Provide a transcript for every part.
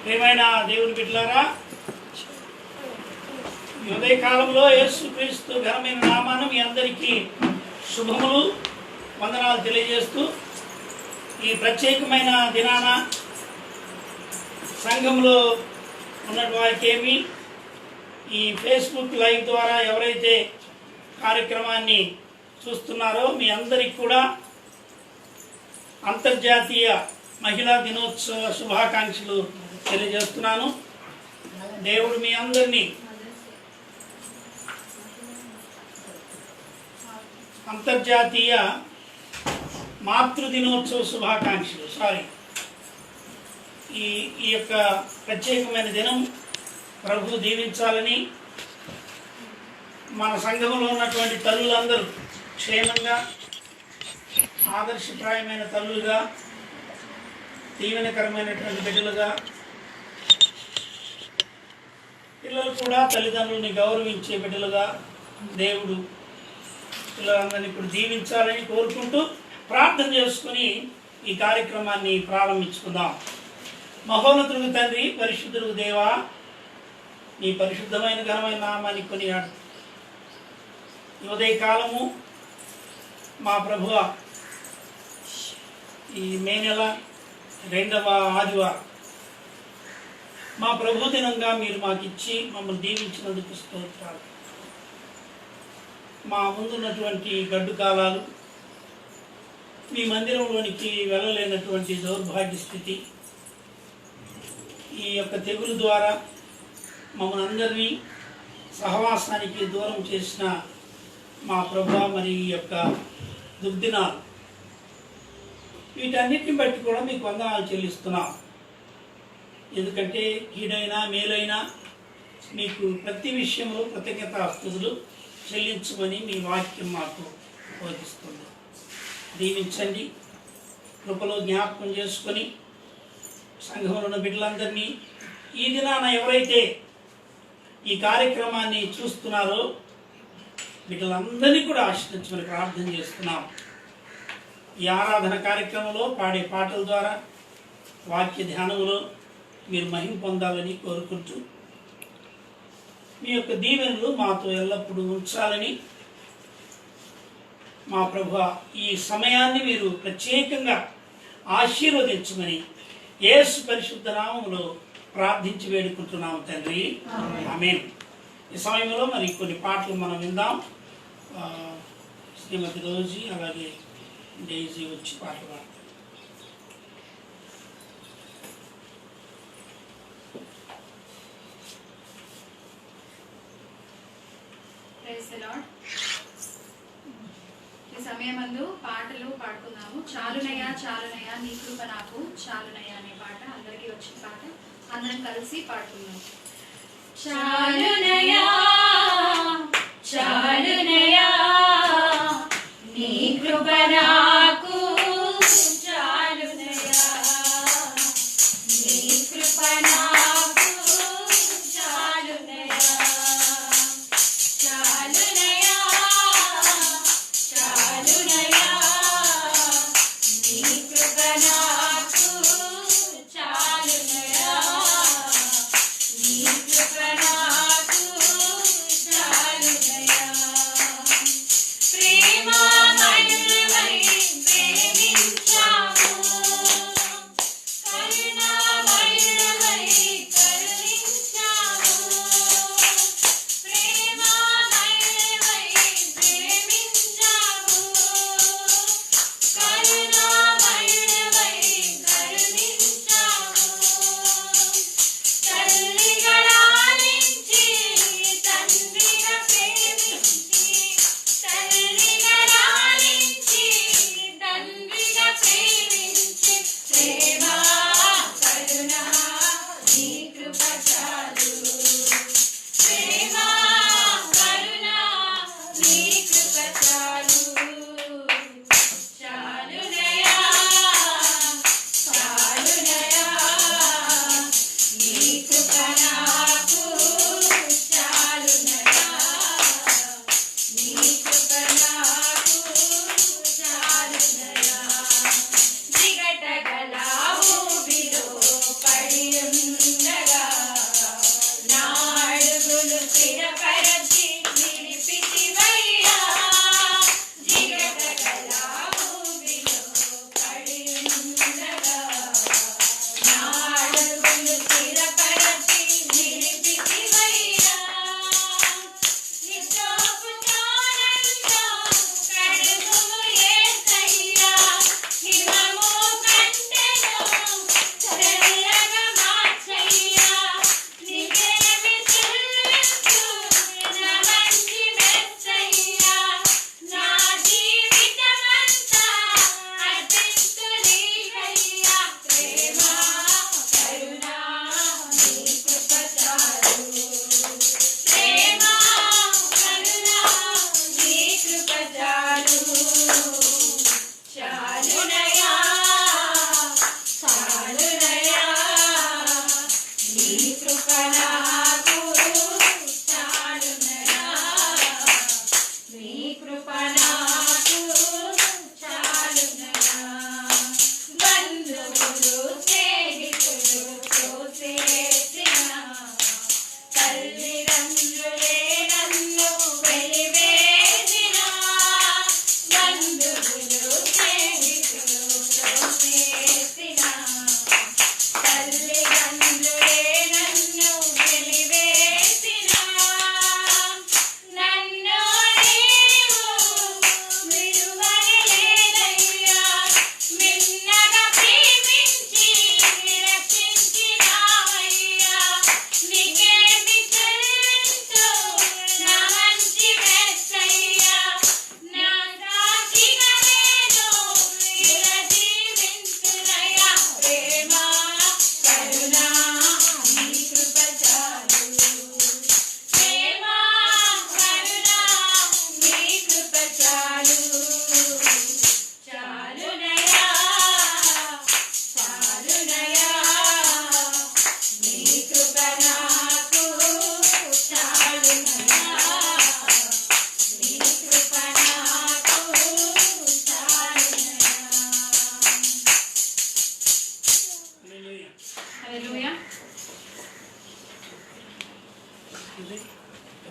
ప్రియమైన దేవుని బిడ్డలారా, ఈ ఉదయ కాలంలో యేసుక్రీస్తు ఘనమైన నామాన మీ అందరికీ శుభములు వందనాలు తెలియజేస్తూ ఈ ప్రత్యేకమైన దినాన సంఘంలో ఉన్నటువంటి వారికి ఏమి ఈ ఫేస్బుక్ లైవ్ ద్వారా ఎవరైతే కార్యక్రమాన్ని చూస్తున్నారో మీ అందరికీ కూడా అంతర్జాతీయ మహిళా దినోత్సవ శుభాకాంక్షలు తెలియజేస్తున్నాను. దేవుడు మీ అందరినీ అంతర్జాతీయ మాతృదినోత్సవ శుభాకాంక్షలు ఈ యొక్క ప్రత్యేకమైన దినం ప్రభు దీవించాలని, మన సంఘంలో ఉన్నటువంటి తల్లులందరూ క్షేమంగా ఆదర్శప్రాయమైన తల్లులుగా, దీవెనకరమైనటువంటి బిడ్డలుగా, పిల్లలు కూడా తల్లిదండ్రులని గౌరవించే బిడ్డలుగా దేవుడు పిల్లలందరినీ ఇప్పుడు దీవించాలని కోరుకుంటూ ప్రార్థన చేసుకుని ఈ కార్యక్రమాన్ని ప్రారంభించుకుందాం. మహోన్నతుడు తండ్రి, పరిశుద్ధుడు దేవా, నీ పరిశుద్ధమైన ఘనమైన నామాన్ని కొనియాడు. ఉదయ కాలము మా ప్రభువ ఈ మే నెల 2వ ఆదివారం మా ప్రభు దినంగా మీరు మాకు ఇచ్చి మమ్మల్ని దీవించినందుకు స్తోత్రాలు. మా ముందున్నటువంటి గడ్డు కాలాలు, మీ మందిరంలోనికి వెళ్ళలేనటువంటి దౌర్భాగ్య స్థితి, ఈ యొక్క తెగులు ద్వారా మమ్మల్ని అందరినీ సహవాసానికి దూరం చేసిన మా ప్రభు, మరి ఈ యొక్క దుర్దినాలు, వీటన్నిటిని బట్టి కూడా మీకు వందనాలు చెల్లిస్తున్నాం. ఎందుకంటే కీడైనా మేలైనా మీకు ప్రతి విషయంలో కృతజ్ఞతాస్తుతులు చెల్లించమని మీ వాక్యం మాకు బోధిస్తుంది. దీవించండి, కృపలో జ్ఞాపకం చేసుకొని సంఘంలో ఉన్న బిడ్డలందరినీ ఈ దినాన ఎవరైతే ఈ కార్యక్రమాన్ని చూస్తున్నారో బిడ్డలందరినీ కూడా ఆశీర్వదించమని ప్రార్థన చేస్తున్నాం. ఈ ఆరాధన కార్యక్రమంలో పాడే పాటల ద్వారా, వాక్య ధ్యానంలో మీరు మహిమ పొందాలని కోరుకుంటూ మీ యొక్క దీవెనలు మాతో ఎల్లప్పుడూ ఉంచాలని, మా ప్రభువా ఈ సమయాన్ని మీరు ప్రత్యేకంగా ఆశీర్వదించమని యేసు పరిశుద్ధ నామములో ప్రార్థించి వేడుకుంటున్నాము తండ్రి, ఆమేన్. ఈ సమయంలో మరి కొన్ని పాటలు మనం విందాం. శ్రీమతి రోజీ అలాగే డైజీ వచ్చి పాటలు పాడతారు. ఈ సమయమందు పాటలు పాడుకున్నాము. చాలునయ్యా చాలునయ్యా నీ కృప నాకు చాలునయ్యా అనే పాట అందరికీ వచ్చిన పాట, అందరం కలిసి పాడుకున్నాం. చాలునయ్యా చాలునయ్యా నీ కృప నాకు చాలునయ్యా, నీ కృప నాకు చాలునయ్యా, చాలునయ్యా చాలునయ్యా నీ కృప నాకు చాలునయ్యా, నీ కృప నాకు చాలునయ్యా. ప్రేమమయుడవై ప్రేమించావు, కరుణామయుడవై కరుణించావు, ప్రేమమయుడవై ప్రేమించావు, కరుణామయుడవై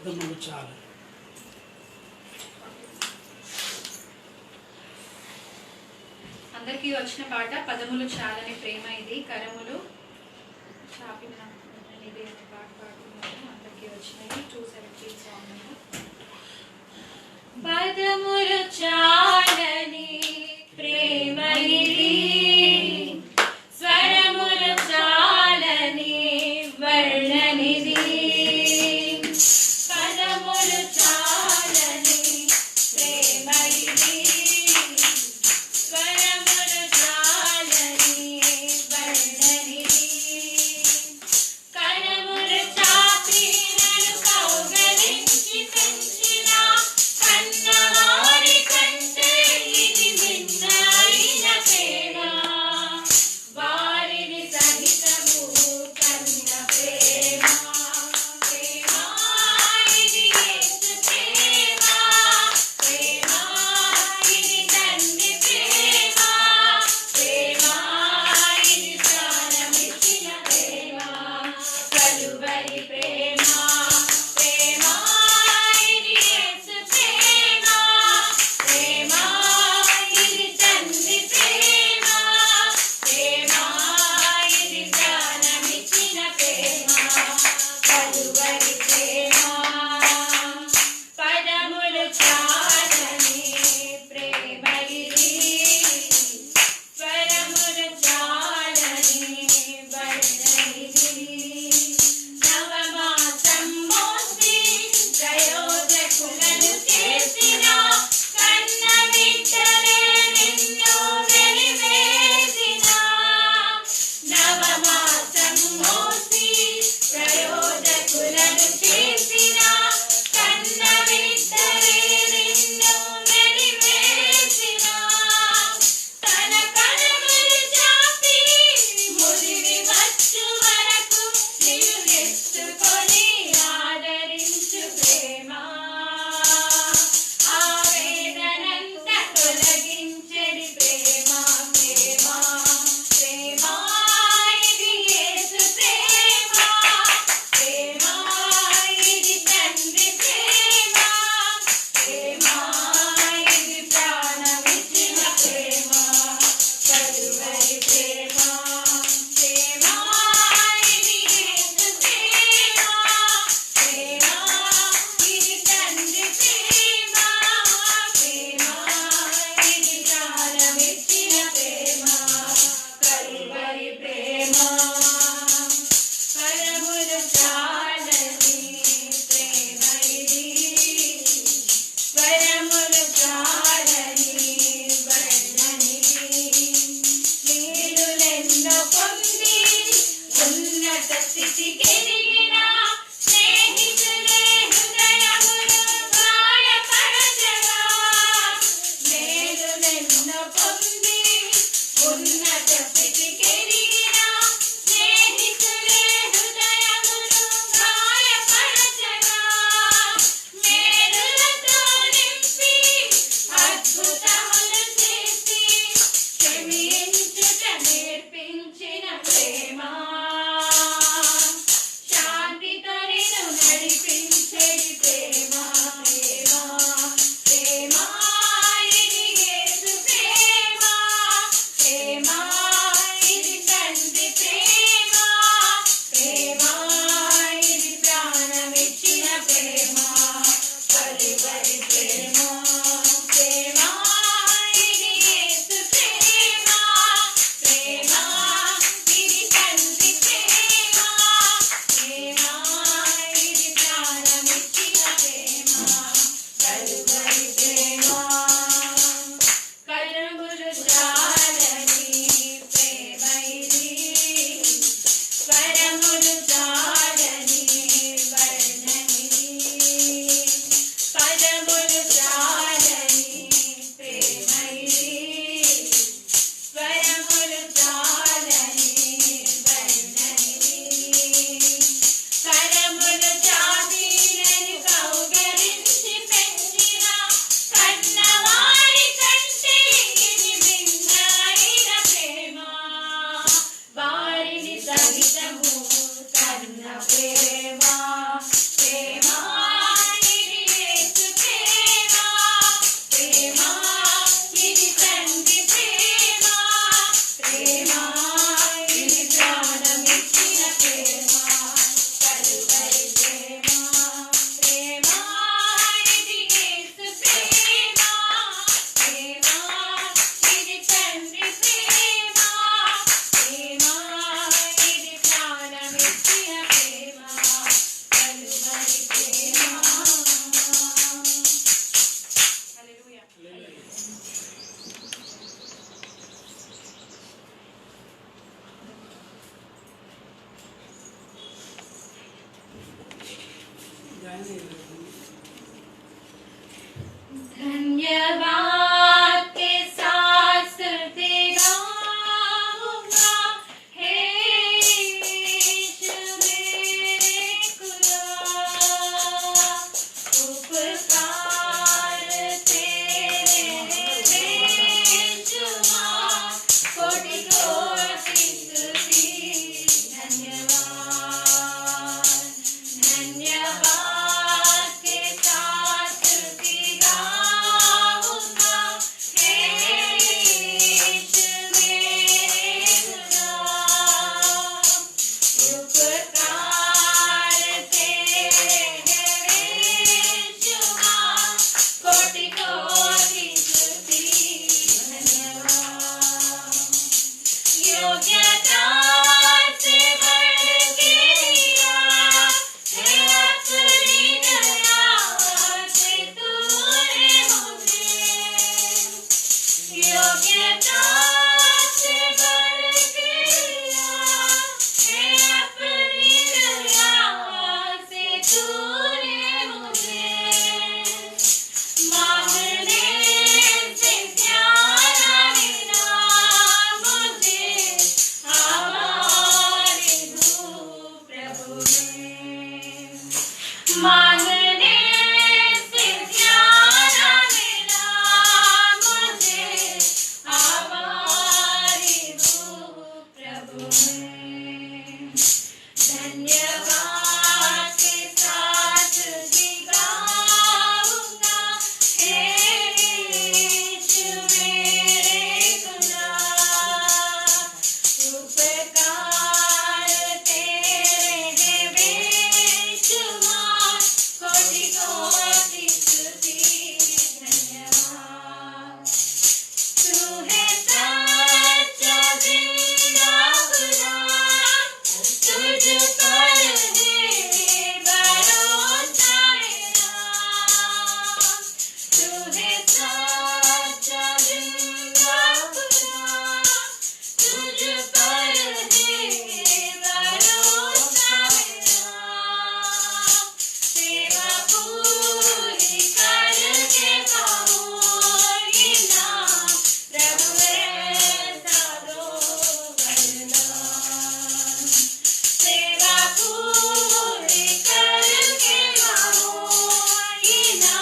పదములు చాలు. అందరికీ వచ్చిన పాట పదములు చాలని ప్రేమ ఇది, కరములు చాపిన ఇది అనే పాట పాడుతున్నాము. అందరికీ వచ్చినవి 217 సాంగ్. పదములు చాలని ప్రేమ ఇది, స్వరములు చాలని వర్ణనిది. పదములు చాలని ప్రేమ ఇది, స్వరములు చాలని వర్ణనిది. కరములు చాపి నన్ను కౌగలించి పెంచిన కన్నవారి కంటే ఇది మిన్నైన ప్రేమ. వారిని సహితము కన్న ప్రేమ. ప్రేమ ఇది యేసు ప్రేమ. ప్రేమ ఇది తండ్రి ప్రేమ. ప్రేమ ఇది ప్రాణమిచ్చిన ప్రేమ. కలువరి ప్రేమ. ప్రేమ ఇది యేసు ప్రేమ. ప్రేమ ఇది తండ్రి ప్రేమ. ప్రేమ ఇది ప్రాణమిచ్చిన ప్రేమ. కలువరి ప్రేమ. పదములు చాలని ప్రేమ ఇది, స్వరములు చాలని వర్ణనిది. నవమాసం మోసి ప్రయోజకులను చేసిన కన్న బిడ్డలే నిన్ను వెలివేసిన. నవమాసం మోసి ప్రయోజకులను చేసిన కన్న బిడ్డలే నిన్ను వెలివేసిన. తన కరములు చాపి ముదిరి వచ్చు వరకు నిన్ను ఎత్తుకొని ఆదరించు ప్రేమ. ఆవేదనంత తొలగించెడి ప్రేమ. ప్రేమ. ప్రేమ ఇది యేసు ప్రేమ. ప్రేమ ఇది తండ్రి ప్రేమ. ప్రేమ ఇది ప్రాణమిచ్చిన ప్రేమ. కలువరి ప్రేమ. ప్రేమ ఇది యేసు ప్రేమ. ప్రేమ ఇది తండ్రి ప్రేమ. ప్రేమ ఇది ప్రాణమిచ్చిన ప్రేమ. కలువరి ప్రేమ. పరములు చాలని ప్రేమ ఇది, స్వరములు చాలని వర్ణనిది. నీరులెన్నో పొంది ఉన్నత స్థితికెదిగిన స్నేహితులే హృదయములు గాయపరచగా. నీరులెన్నో పొంది ఉన్నత స్థితికెదిగిన స్నేహితులే హృదయములు గాయపరచగా. మేలులతో నింపి అద్భుతములు చేసి క్షమించుట నేర్పించిన ప్రేమ. శాంతితో నిన్ను నడిపించేది ప్రేమ. ప్రేమ. ప్రేమ ఇది యేసు ప్రేమ. ప్రేమ ఇది తండ్రి ప్రేమ. ప్రేమ ఇది ప్రాణమిచ్చిన ప్రేమ. కలువరి ప్రేమ. ప్రేమ ఇది యేసు ప్రేమ. धन्यवाद के साथ स्तुति गाऊंगा, हे यीशु मेरे खुदा। उपकार तेरे बेशुमार, कोटि कोटि स्तुति। धन्यवाद धन्यवाद के साथ स्तुति गाऊंगा, हे यीशु मेरे खुदा। उपकार तेरे बेशुमार, कोटि कोटि स्तुति। धन्यवाद योग्यता से बढ़ के दिया है, अपनी दया से तूने मुझे। योग्यता से बढ़ के दिया है, अपनी दया से तूने मुझे। मांगने से प्यारा मिला मुझे, हमारे धूप प्रभु में। मांगने से प्यारा मिला मुझे, हमारे धूप प्रभु में। धन्यवाद के साथ स्तुति गाऊंगा, हे यीशु मेरे खुदा। उपकार तेरे बेशुमार, कोटि कोटि स्तुति। धन्यवाद तू है सच्चा जिंदा खुदा, तुझ पर है भरोसा मेरा। तू है सच्चा जिंदा खुदा, तुझ पर है भरोसा मेरा। सेवा पूरी करके पाऊंगी ना, प्रभु ऐसा दो वरदान। सेवा पूरी करके पाऊंगी ना,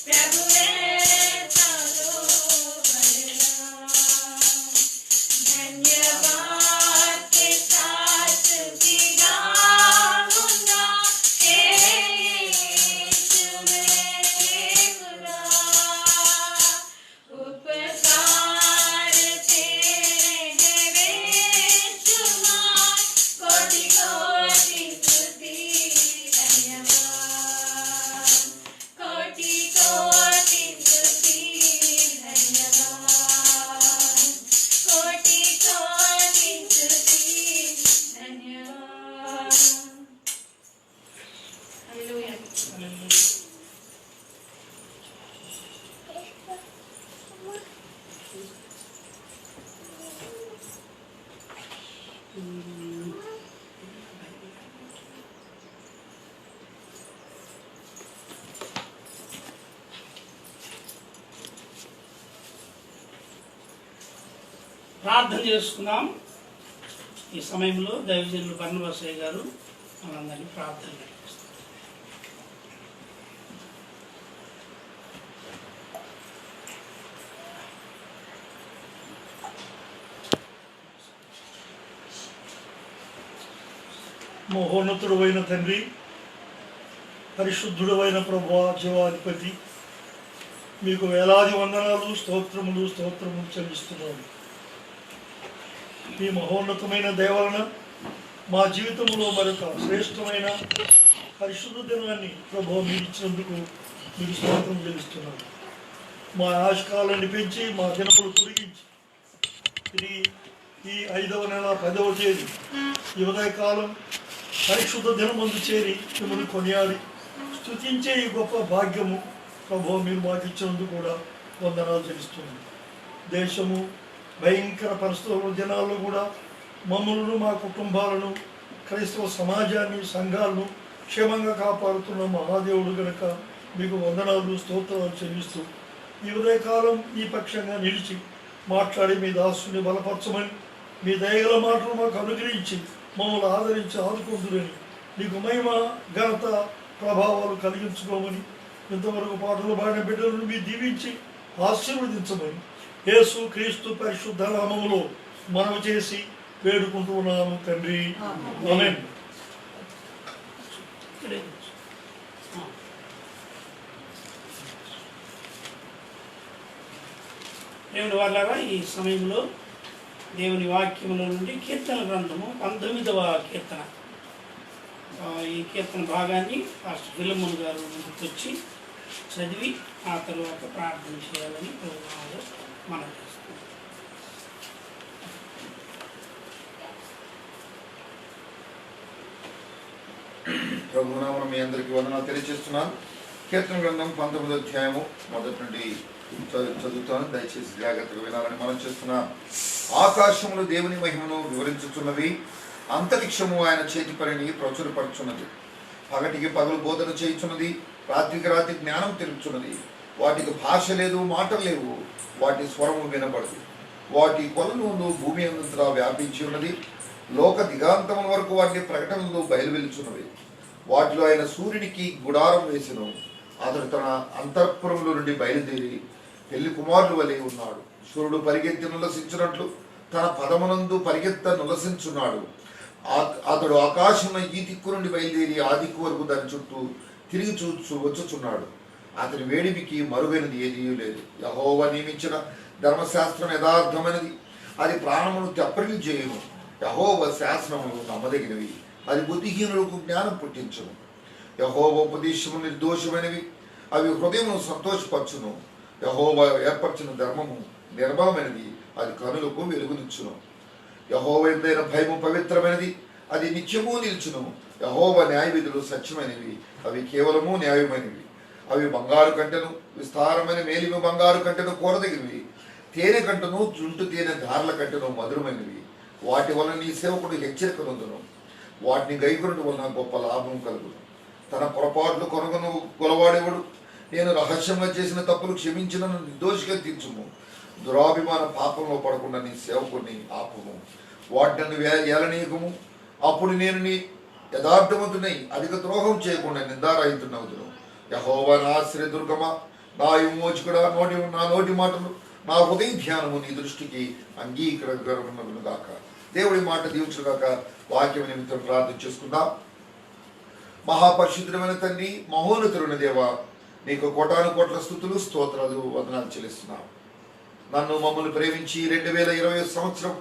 प्रभु ऐसा दो वरदान। धन्यवाद के साथ स्तुति गाऊंगा, हे यीशु मेरे खुदा। उपकार तेरे बेशुमार, कोटि कोटि स्तुति। धन्यवाद कोटि कोटि स्तुति। धन्यवाद कोटि कोटि स्तुति। धन्यवाद। हालेलुया। ప్రార్థన చేసుకుందాం. ఈ సమయంలో దైవజనులు బర్నబాసయ్య గారు మనందరినీ ప్రార్థన నడిపిస్తారు. మహోన్నతుడైన తండ్రి, పరిశుద్ధుడైన ప్రభువా, జీవాధిపతి, మీకు వేలాది వందనాలు, స్తోత్రములు చెల్లిస్తున్నాము. మీ మహోన్నతమైన దయ వలన మా జీవితంలో మరొక శ్రేష్టమైన పరిశుద్ధ దినాన్ని ప్రభువా మీరు ఇచ్చినందుకు మీకు స్తోత్రం చెల్లిస్తున్నాము. మా ఆశకాలాన్ని పెంచి మా దినములు పొడిగించి తిరిగి ఈ 5వ నెల 10వ తేదీ ఈ ఉదయకాలం పరిశుద్ధ దినమందు చేరి మిమ్మల్ని కొనియాడి స్తుతించే ఈ గొప్ప భాగ్యము ప్రభువా మీరు మాకు ఇచ్చినందుకు కూడా వందనాలు చెల్లిస్తున్నాము. దేశము భయంకర పరిస్థితుల దినాల్లో కూడా మమ్మల్ని, మా కుటుంబాలను, క్రైస్తవ సమాజాన్ని, సంఘాలను క్షేమంగా కాపాడుతున్న మహాదేవుడు గనక మీకు వందనాలు స్తోత్రాలు చెల్లిస్తూ ఈ ఉదయకాలం ఈ పక్షంగా నిలిచి మాట్లాడి మీ దాసుని బలపరచమని మీ దయగల మాటలు మాకు అనుగ్రహించి మమ్మల్ని ఆదరించి ఆదుకుంటురని నీకు మహిమ ఘనత ప్రభావాలు కలిగించుకోమని ఇంతవరకు పాటలు పాడిన బిడ్డలను మీ దీవించి ఆశీర్వదించమని యేసు క్రీస్తు పరిశుద్ధ నామములో మనవి చేసి వేడుకుంటున్నాము తండ్రి ఆమేన్. దేవుని వాళ్ళారా, ఈ సమయంలో దేవుని వాక్యముల నుండి కీర్తన గ్రంథము 19వ కీర్తన, ఈ కీర్తన భాగాన్ని పాస్టర్ ఫిలమోన్ గారు ముందుకు వచ్చి చదివి ఆ తర్వాత ప్రార్థన చేయాలని ప్రభువులో మనం చేస్తున్నాం. ప్రభునామం మీ అందరికీ వందనాలు తెలియజేస్తున్నాను. కీర్తన గ్రంథం 19వ అధ్యాయము మొదటి నుండి చదువుతాను. దయచేసి జాగ్రత్తగా వినాలని మనం చేస్తున్నాం. ఆకాశములు దేవుని మహిమను వివరించుతున్నవి, అంతరిక్షము ఆయన చేతి పనిని ప్రచురపరుచున్నది. పగటికి పగలు బోధన చేయుచున్నది, రాత్రికి రాత్రి జ్ఞానం తెలుపుచున్నది. వాటికి భాష లేదు, మాటలు లేవు, వాటి స్వరము వినబడదు. వాటి కొలను భూమి అంతటా వ్యాపించి ఉన్నది. లోక దిగాంతముల వరకు వాటి ప్రకటనలు బయలువెలుచున్నవి. వాటిలో ఆయన సూర్యునికి గుడారం వేసెను. అతడు తన అంతఃపురముల నుండి బయలుదేరి పెళ్లి కుమారుడు వలె ఉన్నాడు. సూర్యుడు పరిగెత్తి నులసించినట్లు తన పదమునందు పరిగెత్త నులసించున్నాడు. అతడు ఆకాశం ఈ దిక్కు నుండి బయలుదేరి ఆ దిక్కు వరకు దాని చుట్టూ తిరిగి వచ్చుచున్నాడు. అతని వేడిమికి మరుగైనది ఏదీ లేదు. యెహోవా నియమించిన ధర్మశాస్త్రం యథార్థమైనది, అది ప్రాణమును తెప్పరిల్లి చేయును. యెహోవా శాసనములు నమ్మదగినవి, అది బుద్ధిహీనులకు జ్ఞానం పుట్టించును. యెహోవా ఉపదేశము నిర్దోషమైనవి, అవి హృదయమును సంతోషపరచును. యెహోవా ఏర్పరచిన ధర్మము నిర్మలమైనది, అది కనులకు వెలుగునిచ్చును. యెహోవా యందైన భయము పవిత్రమైనది, అది నిత్యము నిల్చును. యెహోవా న్యాయవిధులు సత్యమైనవి, అవి కేవలము న్యాయమైనవి. అవి బంగారు కంటెను, విస్తారమైన మేలిమి బంగారు కంటెను కోరదగినవి. తేనె కంటను జుంటు తేనె ధారల కంటెను మధురమైనవి. వాటి వలన నీ సేవకుడు హెచ్చరిక నొందును. వాటిని గైకొనడం వలన గొప్ప లాభం కలుగును. తన పొరపాట్లు కొనగను గొలవాడేవాడు. నేను రహస్యంగా చేసిన తప్పులు క్షమించిన నిర్దోషిగా తీర్చుము. దురాభిమాన పాపంలో పడకుండా నీ సేవకుని ఆపము. వాటిని ఏలనీయకము. అప్పుడు నేను నీ యథార్థవంతునై అధిక ద్రోహం చేయకుండా నిందారహితునవుదును. యెహోవా నా ఆశ్రయదుర్గమా, నా విమోచకుడా, నా నోటి మాటలు నా హృదయ ధ్యానము నీ దృష్టికి అంగీకరించగలను గాక. దేవుడి మాట దీవించుగాక. వాక్యం నిమిత్తం ప్రార్థన చేసుకుందాం. మహాపరిశుద్ధమైన తండ్రి, మహోన్నతుడైన దేవా, నీకు కోటాను కోట్ల స్తుతులు స్తోత్రాలు వందనాలు చెల్లిస్తున్నాం. నన్ను మమ్మల్ని ప్రేమించి 2020 సంవత్సరం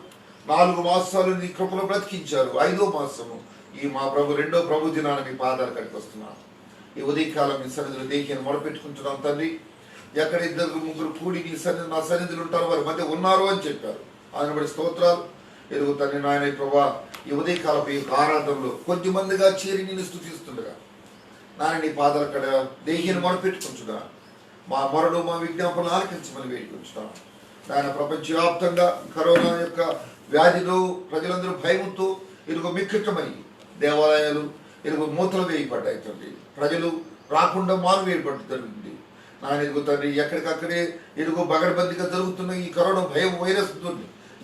4 మాసాలు నీ కృపలో బ్రతికించారు. 5వ మాసము ఈ మా ప్రభు 2వ ప్రభు దినాన మీ పాదాల కడికి వస్తున్నాం. ఈ ఉదయకాలం మీ సన్నిధిలో దేహీని మొరపెట్టుకుంటున్నాం తండ్రి. ఎక్కడ 2-3 కూడి నీ సన్నిధి నా సన్నిధిలో ఉంటారు, వారి మధ్య ఉన్నారు అని చెప్పారు. ఆయన బడి స్తోత్రాలు ఎరుగు తండ్రి. నాయన ప్రభా, ఈ ఉదయకాలపు ఈ ఆరాధనలో కొద్దిమందిగా చేరి నేను స్తుతిస్తుండగా నాయన నీ పాదాల కడ దేహీని మొరపెట్టుకుంటున్నా. మా మొరడు మా విజ్ఞాపనలు ఆలకించమని వేడుకుంటున్నాను. ఆయన ప్రపంచవ్యాప్తంగా కరోనా యొక్క వ్యాధిలో ప్రజలందరూ భయంతో ఇరుగు మిక్కటమై దేవాలయాలు ఇరుగు మూతలు వేయబడ్డాయి తండ్రి. ప్రజలు రాకుండా మారు వేయబడి జరిగింది. నాయన ఇరుగు తండ్రి, ఎక్కడికక్కడే ఇరుగు బగడబందిగా జరుగుతున్న ఈ కరోనా భయం వైరస్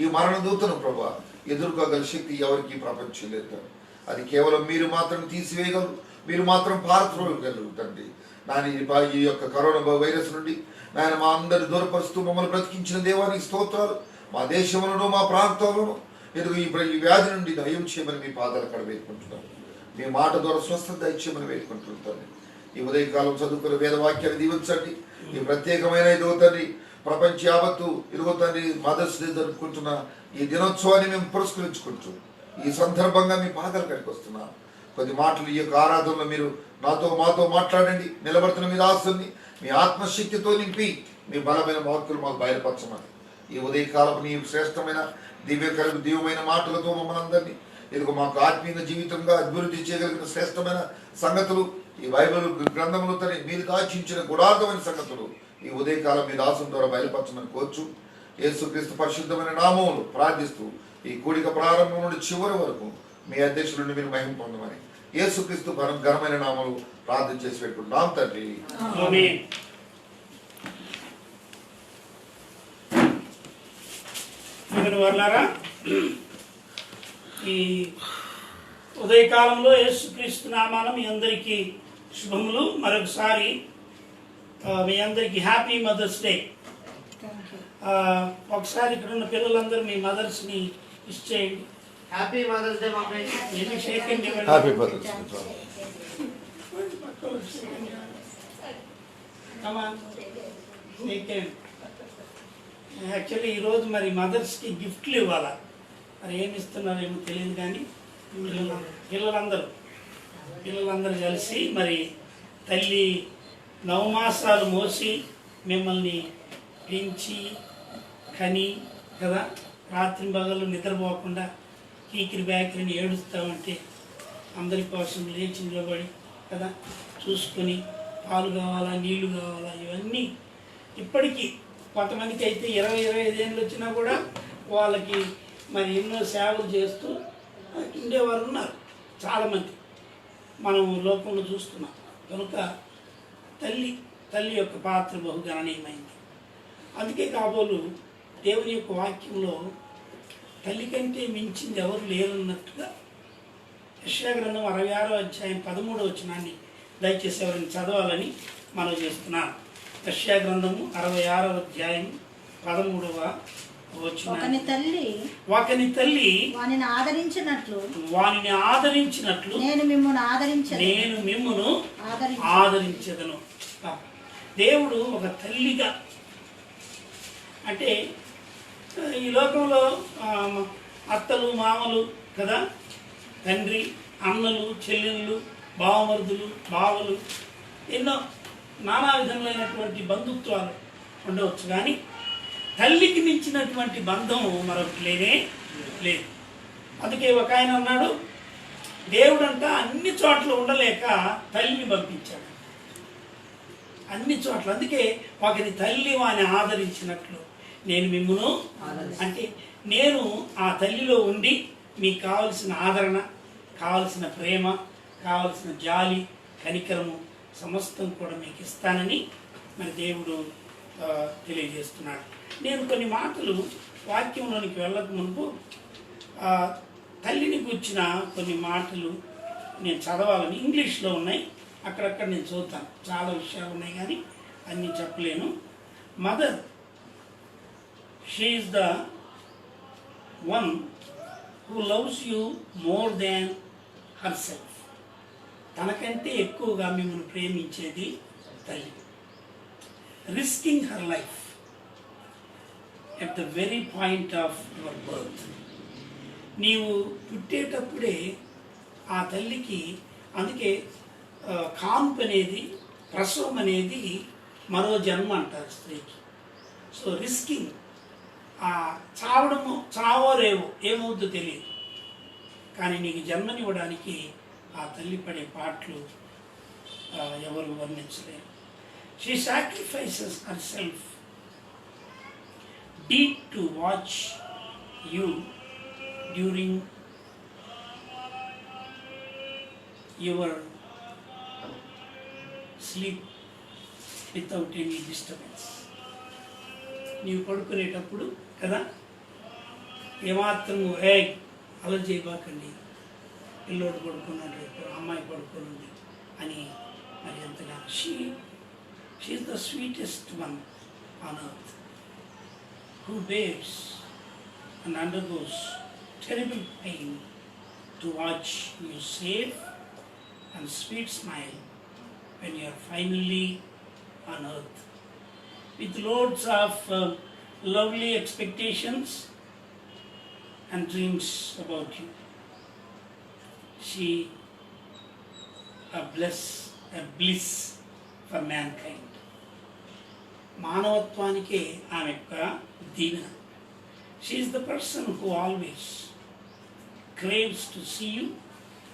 ఈ మరణ దూతను ప్రభా ఎదుర్కోగల శక్తి ఎవరికి ప్రపంచం లేదు. అది కేవలం మీరు మాత్రం తీసివేయగలరు, మీరు మాత్రం పారత్రోగలరు తండ్రి. నాయన ఈ యొక్క కరోనా వైరస్ నుండి నాయన మా అందరి దూరపరుస్తూ మమ్మల్ని బ్రతికించిన దేవానికి స్తోత్రాలు. మా దేశంలోనూ మా ప్రాంతంలోనూ ఎదుగు ఈ వ్యాధి నుండి దయం చేయమని మీ పాదాలు కడ వేడుకుంటున్నాను. మీ మాట ద్వారా స్వస్థత దయచేయమని వేడుకుంటుంటాను. ఈ ఉదయకాలం చదువుకున్న వేదవాక్యాన్ని దీవించండి. ఈ ప్రత్యేకమైన ఇదిగో తండ్రి ప్రపంచ యావత్తు ఇదిగో తండ్రి మదర్స్ డే జరుపుకుంటున్న ఈ దినోత్సవాన్ని మేము పురస్కరించుకుంటూ ఈ సందర్భంగా మీ పాదాలు కడికి వస్తున్నాం. కొద్ది మాటలు ఈ యొక్క ఆరాధనలో మీరు మాతో మాట్లాడండి. నిలబడుతున్న మీ దాసుని మీ ఆత్మశక్తితో నింపి మీ బలమైన వాక్కులు మాకు బయలుపరచమని ఈ ఉదయకాలం నీ శ్రేష్టమైన దివ్యమైన మాటలతో మమ్మల్ని అందరినీ ఇదిగో మాకు ఆత్మీయ జీవితంగా అభివృద్ధి చేయగలిగిన శ్రేష్టమైన సంగతులు ఈ బైబిల్ గ్రంథములు తని మీరు దాచించిన గుడార్థమైన సంగతులు ఈ ఉదయకాలం మీ దాసుని ద్వారా బయలుపరచమని కోర్చు. యేసుక్రీస్తు పరిశుద్ధమైన నామములు ప్రార్థిస్తూ ఈ కూడిక ప్రారంభం నుండి చివరి వరకు మీ అధ్యక్షుల నుండి మీరు మహిమ పొందమని యేసుక్రీస్తు ఘనమైన నామములు ప్రార్థన చేసి పెట్టుకుంటున్నాం తండ్రి. ఆమేన్. దేవుని వర్లారా, ఈ ఉదయకాలంలో యేసుక్రీస్తు నామాన మీ అందరికీ శుభములు. మరొకసారి మీ అందరికీ హ్యాపీ మదర్స్ డే. ఒకసారి ఇక్కడ ఉన్న పిల్లలందరూ మీ మదర్స్ని విష్ చేయండి. Happy mother's day mummy. ఎన్ని షేకండి హ్యాపీ బర్త్డే. యాక్చువల్లీ ఈరోజు మరి మదర్స్కి గిఫ్ట్లు ఇవ్వాలా, మరి ఏమి ఇస్తున్నారేమో తెలియదు కానీ పిల్లలందరూ కలిసి మరి తల్లి 9 మాసాలు మోసి మిమ్మల్ని పెంచి కని కదా, రాత్రి పగలు నిద్రపోకుండా కీకిరి బ్యాకిరిని ఏడుస్తామంటే అందరి కోసం లేచి నిలబడి కదా చూసుకొని పాలు కావాలా నీళ్లు కావాలా ఇవన్నీ ఇప్పటికీ కొంతమందికి అయితే 20-25 ఏళ్ళు వచ్చినా కూడా వాళ్ళకి మరి ఎన్నో సేవలు చేస్తూ ఉండేవారు ఉన్నారు చాలామంది మనం లోకంలో చూస్తున్నాం. కనుక తల్లి యొక్క పాత్ర బహుగణనీయమైంది. అందుకే కాబోలు దేవుని యొక్క వాక్యంలో తల్లి కంటే మించింది ఎవరు లేరన్నట్టుగా యెషయా గ్రంథం 66వ అధ్యాయం 13వ వచనాన్ని దయచేసి ఎవరిని చదవాలని మనం చేస్తున్నాం. యెషయా గ్రంథము 66వ అధ్యాయం 13వ వచనం. ఒకని తల్లి వానిని ఆదరించినట్లు నేను మిమ్మును ఆదరించెదను. దేవుడు ఒక తల్లిగా, అంటే ఈ లోకంలో అత్తలు మామలు కదా, తండ్రి అన్నలు చెల్లెళ్ళు బావమరుదులు బావలు ఎన్నో నానా విధములైనటువంటి బంధుత్వాలు ఉండవచ్చు, కానీ తల్లికి మించినటువంటి బంధం మరొకటి లేనే లేదు. అందుకే ఒక ఆయన అన్నాడు, దేవుడంట అన్ని చోట్ల ఉండలేక తల్లిని పంపించాడు, అన్ని చోట్ల. అందుకే ఒకరి తల్లి వాని ఆదరించినట్లు నేను మిమ్మును, అంటే నేను ఆ తల్లిలో ఉండి మీకు కావలసిన ఆదరణ, కావలసిన ప్రేమ, కావలసిన జాలి కనికరము సమస్తం కూడా మీకు ఇస్తానని మరి దేవుడు తెలియజేస్తున్నాడు. నేను కొన్ని మాటలు వాక్యంలోనికి వెళ్ళక మునుపు తల్లిని గుర్చిన కొన్ని మాటలు నేను చదవాలని, ఇంగ్లీష్లో ఉన్నాయి, అక్కడక్కడ నేను చదువుతాను. చాలా విషయాలు ఉన్నాయి కానీ అన్నీ చెప్పలేను. Mother, she is the one who loves you more than her self. తనకంటే ఎక్కువగా మిమ్మల్ని ప్రేమించేది తల్లి. Risking her life at the very point of your birth. నీవు పుట్టేటప్పుడే ఆ తల్లికి, అందుకే కాన్పు అనేది, ప్రసవం అనేది మరో జన్మ అంటారు స్త్రీకి. సో రిస్కింగ్, చావడము, చావో రేవో ఏమవుద్దో తెలియదు, కానీ నీకు జన్మనివ్వడానికి ఆ తల్లి పడే పాటలు ఎవరు వర్ణించలేరు. She sacrifices her self deed to watch you during your sleep without any disturbance. నీవు పడుకునేటప్పుడు కదా, ఏమాత్రము అలా చేయబాకండి, పిల్లోడు పడుకున్నాడు, రేపు అమ్మాయి పడుకున్నది అని మరి ఎంతగా. She is the sweetest one on earth who bears and undergoes terrible pain to watch you safe and sweet smile when you are finally on earth with loads of lovely expectations and dreams about you. She a bliss for mankind. మానవత్వానికే ఆమె యొక్క దీవెన. She is the person who always craves to see you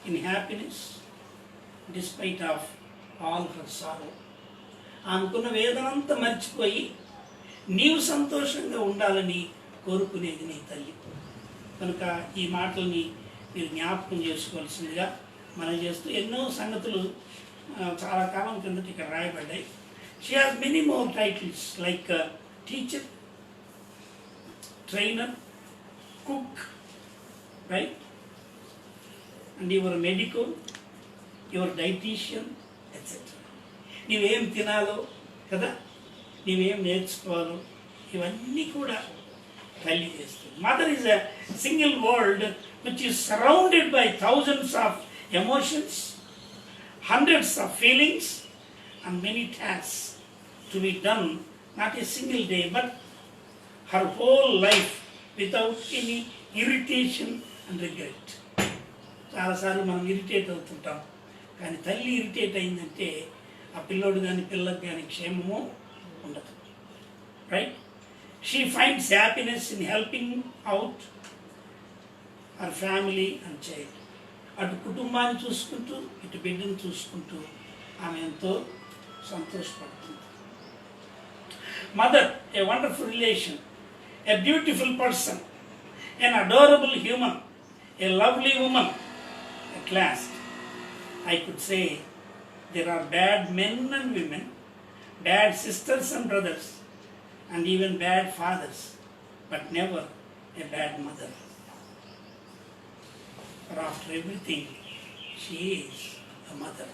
in happiness despite of all her sorrow. అనుకున్న వేదనంతా మర్చిపోయి నీవు సంతోషంగా ఉండాలని కోరుకునేది నీ తల్లి. కనుక ఈ మాటల్ని మీరు జ్ఞాపకం చేసుకోవాల్సిందిగా మనం చేస్తూ ఎన్నో సంగతులు చాలా కాలం కిందట ఇక్కడ రాయబడ్డాయి. She has many more titles like teacher, trainer, cook, right, and your medical, your dietician etcetera. నీవేం తినాలో కదా, నీవేం నేర్చుకోవాలో ఇవన్నీ కూడా తల్లి చేస్తుంది. Mother is a single world which is surrounded by thousands of emotions, hundreds of feelings and many tasks to be done, not a single day but her whole life without any irritation and regret. చాలాసార్లు మనం irritate అవుతుంటాం, కానీ తల్లి irritate అయిందంటే ఆ పిల్లోడు కానీ పిల్లకి కానీ క్షేమము ఉండదు, right. She finds happiness in helping out her family and child. అటు కుటుంబాన్ని చూసుకుంటూ ఇటు బిడ్డను చూసుకుంటూ ఆమె ఎంతో సంతోషపడుతుంది. Mother, a wonderful relation, a beautiful person, an adorable human, a lovely woman. At last, I could say there are bad men and women, bad sisters and brothers, and even bad fathers, but never a bad mother. For after everything, she is a mother.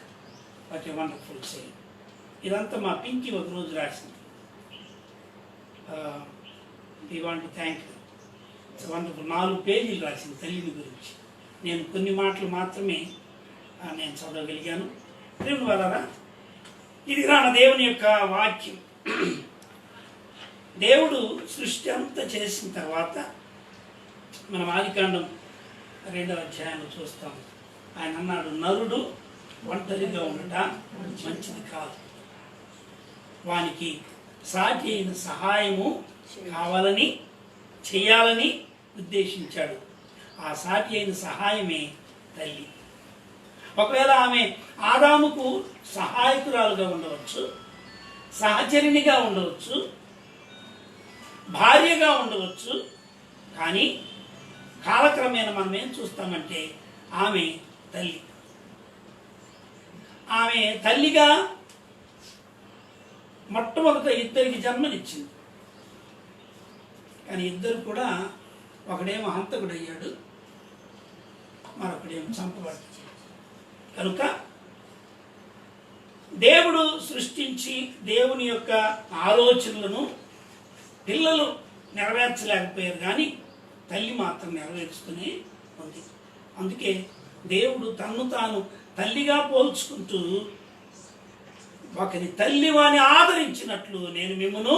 What a wonderful saying. ఇదంతా మా పింకి ఒకరోజు రాసింది. We want to thank her. It's wonderful. 4 పేజీలు రాసింది తల్లిని గురించి. నేను కొన్ని మాటలు మాత్రమే నేను చదవగలిగాను. దేవుని వలన ఇది మన దేవుని యొక్క వాక్యం. దేవుడు సృష్టి అంతా చేసిన తర్వాత మనం ఆదికాండం 2వ అధ్యాయంలో చూస్తాం. ఆయన అన్నాడు, నరుడు ఒంటరిగా ఉండటం మంచిది కాదు, వానికి సాటి అయిన సహాయము కావాలని చేయాలని ఉద్దేశించాడు. ఆ సాటి అయిన సహాయమే తల్లి. ఒకవేళ ఆమె ఆదాముకు సహాయకురాలుగా ఉండవచ్చు, సహచరినిగా ఉండవచ్చు, భార్యగా ఉండవచ్చు, కానీ కాలక్రమేణా మనం ఏం చూస్తామంటే ఆమె తల్లి. ఆమె తల్లిగా మొట్టమొదట 2 జన్మనిచ్చింది. కానీ 2 కూడా, ఒకడేమో హంతకుడు అయ్యాడు, మరొకడేమో చంపబడ్డాడు. కనుక దేవుడు సృష్టించి దేవుని యొక్క ఆలోచనలను పిల్లలు నెరవేర్చలేకపోయారు, కానీ తల్లి మాత్రం నెరవేర్చుతూనే ఉంది. అందుకే దేవుడు తన్ను తాను తల్లిగా పోల్చుకుంటూ ఒకరి తల్లి వాని ఆదరించినట్లు నేను మిమ్మను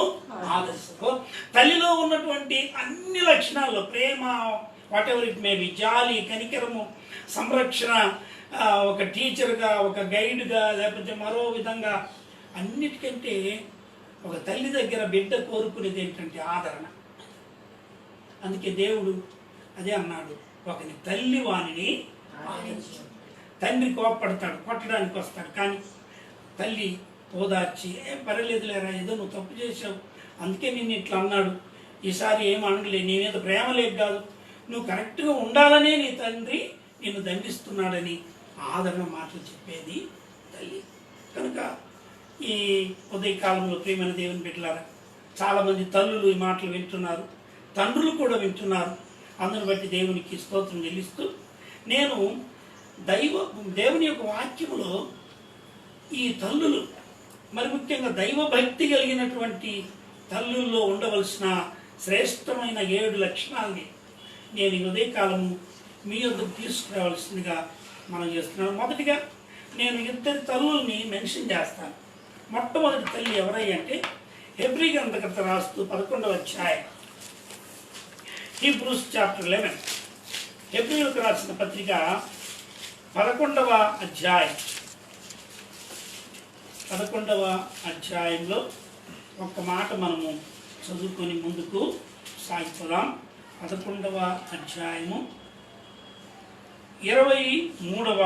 ఆదరిస్తాను. తల్లిలో ఉన్నటువంటి అన్ని లక్షణాల్లో ప్రేమ, whatever it may be, జాలి, కనికరము, సంరక్షణ, ఒక టీచర్గా, ఒక గైడ్గా, లేకపోతే మరో విధంగా, అన్నిటికంటే ఒక తల్లి దగ్గర బిడ్డ కోరుకునేది ఏంటంటే ఆదరణ. అందుకే దేవుడు అదే అన్నాడు, ఒకని తల్లి వాణిని ఆదరించు. తండ్రి కోపడతాడు, కొట్టడానికి వస్తాడు, కానీ తల్లి ఓదార్చి పర్వాలేదులేరా, ఏదో నువ్వు తప్పు చేసావు, అందుకే నిన్ను ఇట్లా అన్నాడు, ఈసారి ఏం అనలే, నీ మీద ప్రేమ లేదు కాదు, నువ్వు కరెక్ట్గా ఉండాలనే నీ తండ్రి నిన్ను దండిస్తున్నాడని ఆదరణ మాటలు చెప్పేది తల్లి. కనుక ఈ ఉదయకాలంలో ప్రియమైన దేవుని బిడ్డలారా, చాలామంది తల్లులు ఈ మాటలు వింటున్నారు, తండ్రులు కూడా వింటున్నారు. అందుని బట్టి దేవునికి స్తోత్రం చెల్లిస్తూ, నేను దేవుని యొక్క వాక్యములో ఈ తల్లులు, మరి ముఖ్యంగా దైవభక్తి కలిగినటువంటి తల్లుల్లో ఉండవలసిన శ్రేష్టమైన 7 లక్షణాలని నేను ఈ ఉదయకాలము మీ వద్దకు తీసుకురావాల్సిందిగా మనం చేస్తున్నాను. మొదటిగా నేను 2 తల్లుల్ని మెన్షన్ చేస్తాను. మొట్టమొదటి తల్లి ఎవరై అంటే హెబ్రీ గ్రంథకర్త రాస్తూ 11వ అధ్యాయం, హీబ్రూస్ చాప్టర్ 11, హెబ్రీలకు రాసిన పత్రిక 11వ అధ్యాయంలో ఒక మాట మనము చదువుకొని ముందుకు సాగిపోదాం. 11వ అధ్యాయము 23వ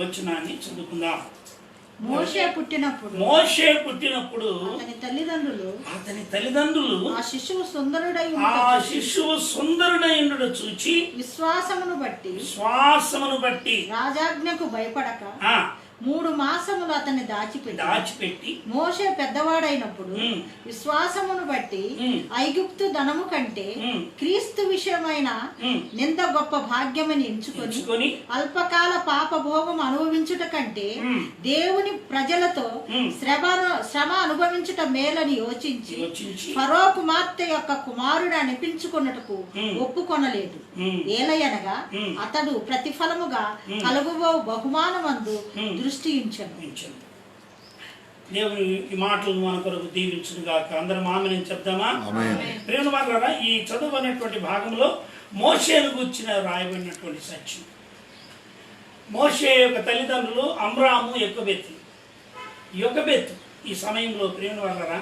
వచనాన్ని చదువుకుందాం. మోషే పుట్టినప్పుడు మోషే పుట్టినప్పుడు అతని తల్లిదండ్రులు ఆ శిశువు సుందరుడై ఆ శిశువు సుందరుడైనడు చూచి విశ్వాసమును బట్టి రాజాజ్ఞకు భయపడక ఆ 3 మాసములు అతన్ని దాచిపెట్టి మోషే పెద్దవాడైనప్పుడు విశ్వాసమును బట్టి ఐగుప్తు ధనము కంటే క్రీస్తు విషయమైన నింద గొప్ప భాగ్యమని ఎంచుకొని అల్పకాల పాప భోగం అనుభవించుట కంటే దేవుని ప్రజలతో శ్రమ అనుభవించుట మేలని యోచించి ఫరో కుమార్తె యొక్క కుమారుడు అనిపించుకున్నటకు ఒప్పుకొనలేదు. ఏలయనగా అతడు ప్రతిఫలముగా కలుగుబో బహుమానమందు దృష్టి ఉంచను. దేవుని ఈ మాటలు మన కొరకు దీవించును గాక. అందరం ఆమేన్ చెప్దామా? ప్రేమ వాళ్ళారా, ఈ చదువు అనేటువంటి భాగంలో మోషేను గూర్చిన రాయబడినటువంటి సత్యం. మోషే యొక్క తల్లిదండ్రులు అమ్రాము, యొకబెతు. ఈ సమయంలో ప్రేమ వాళ్ళారా,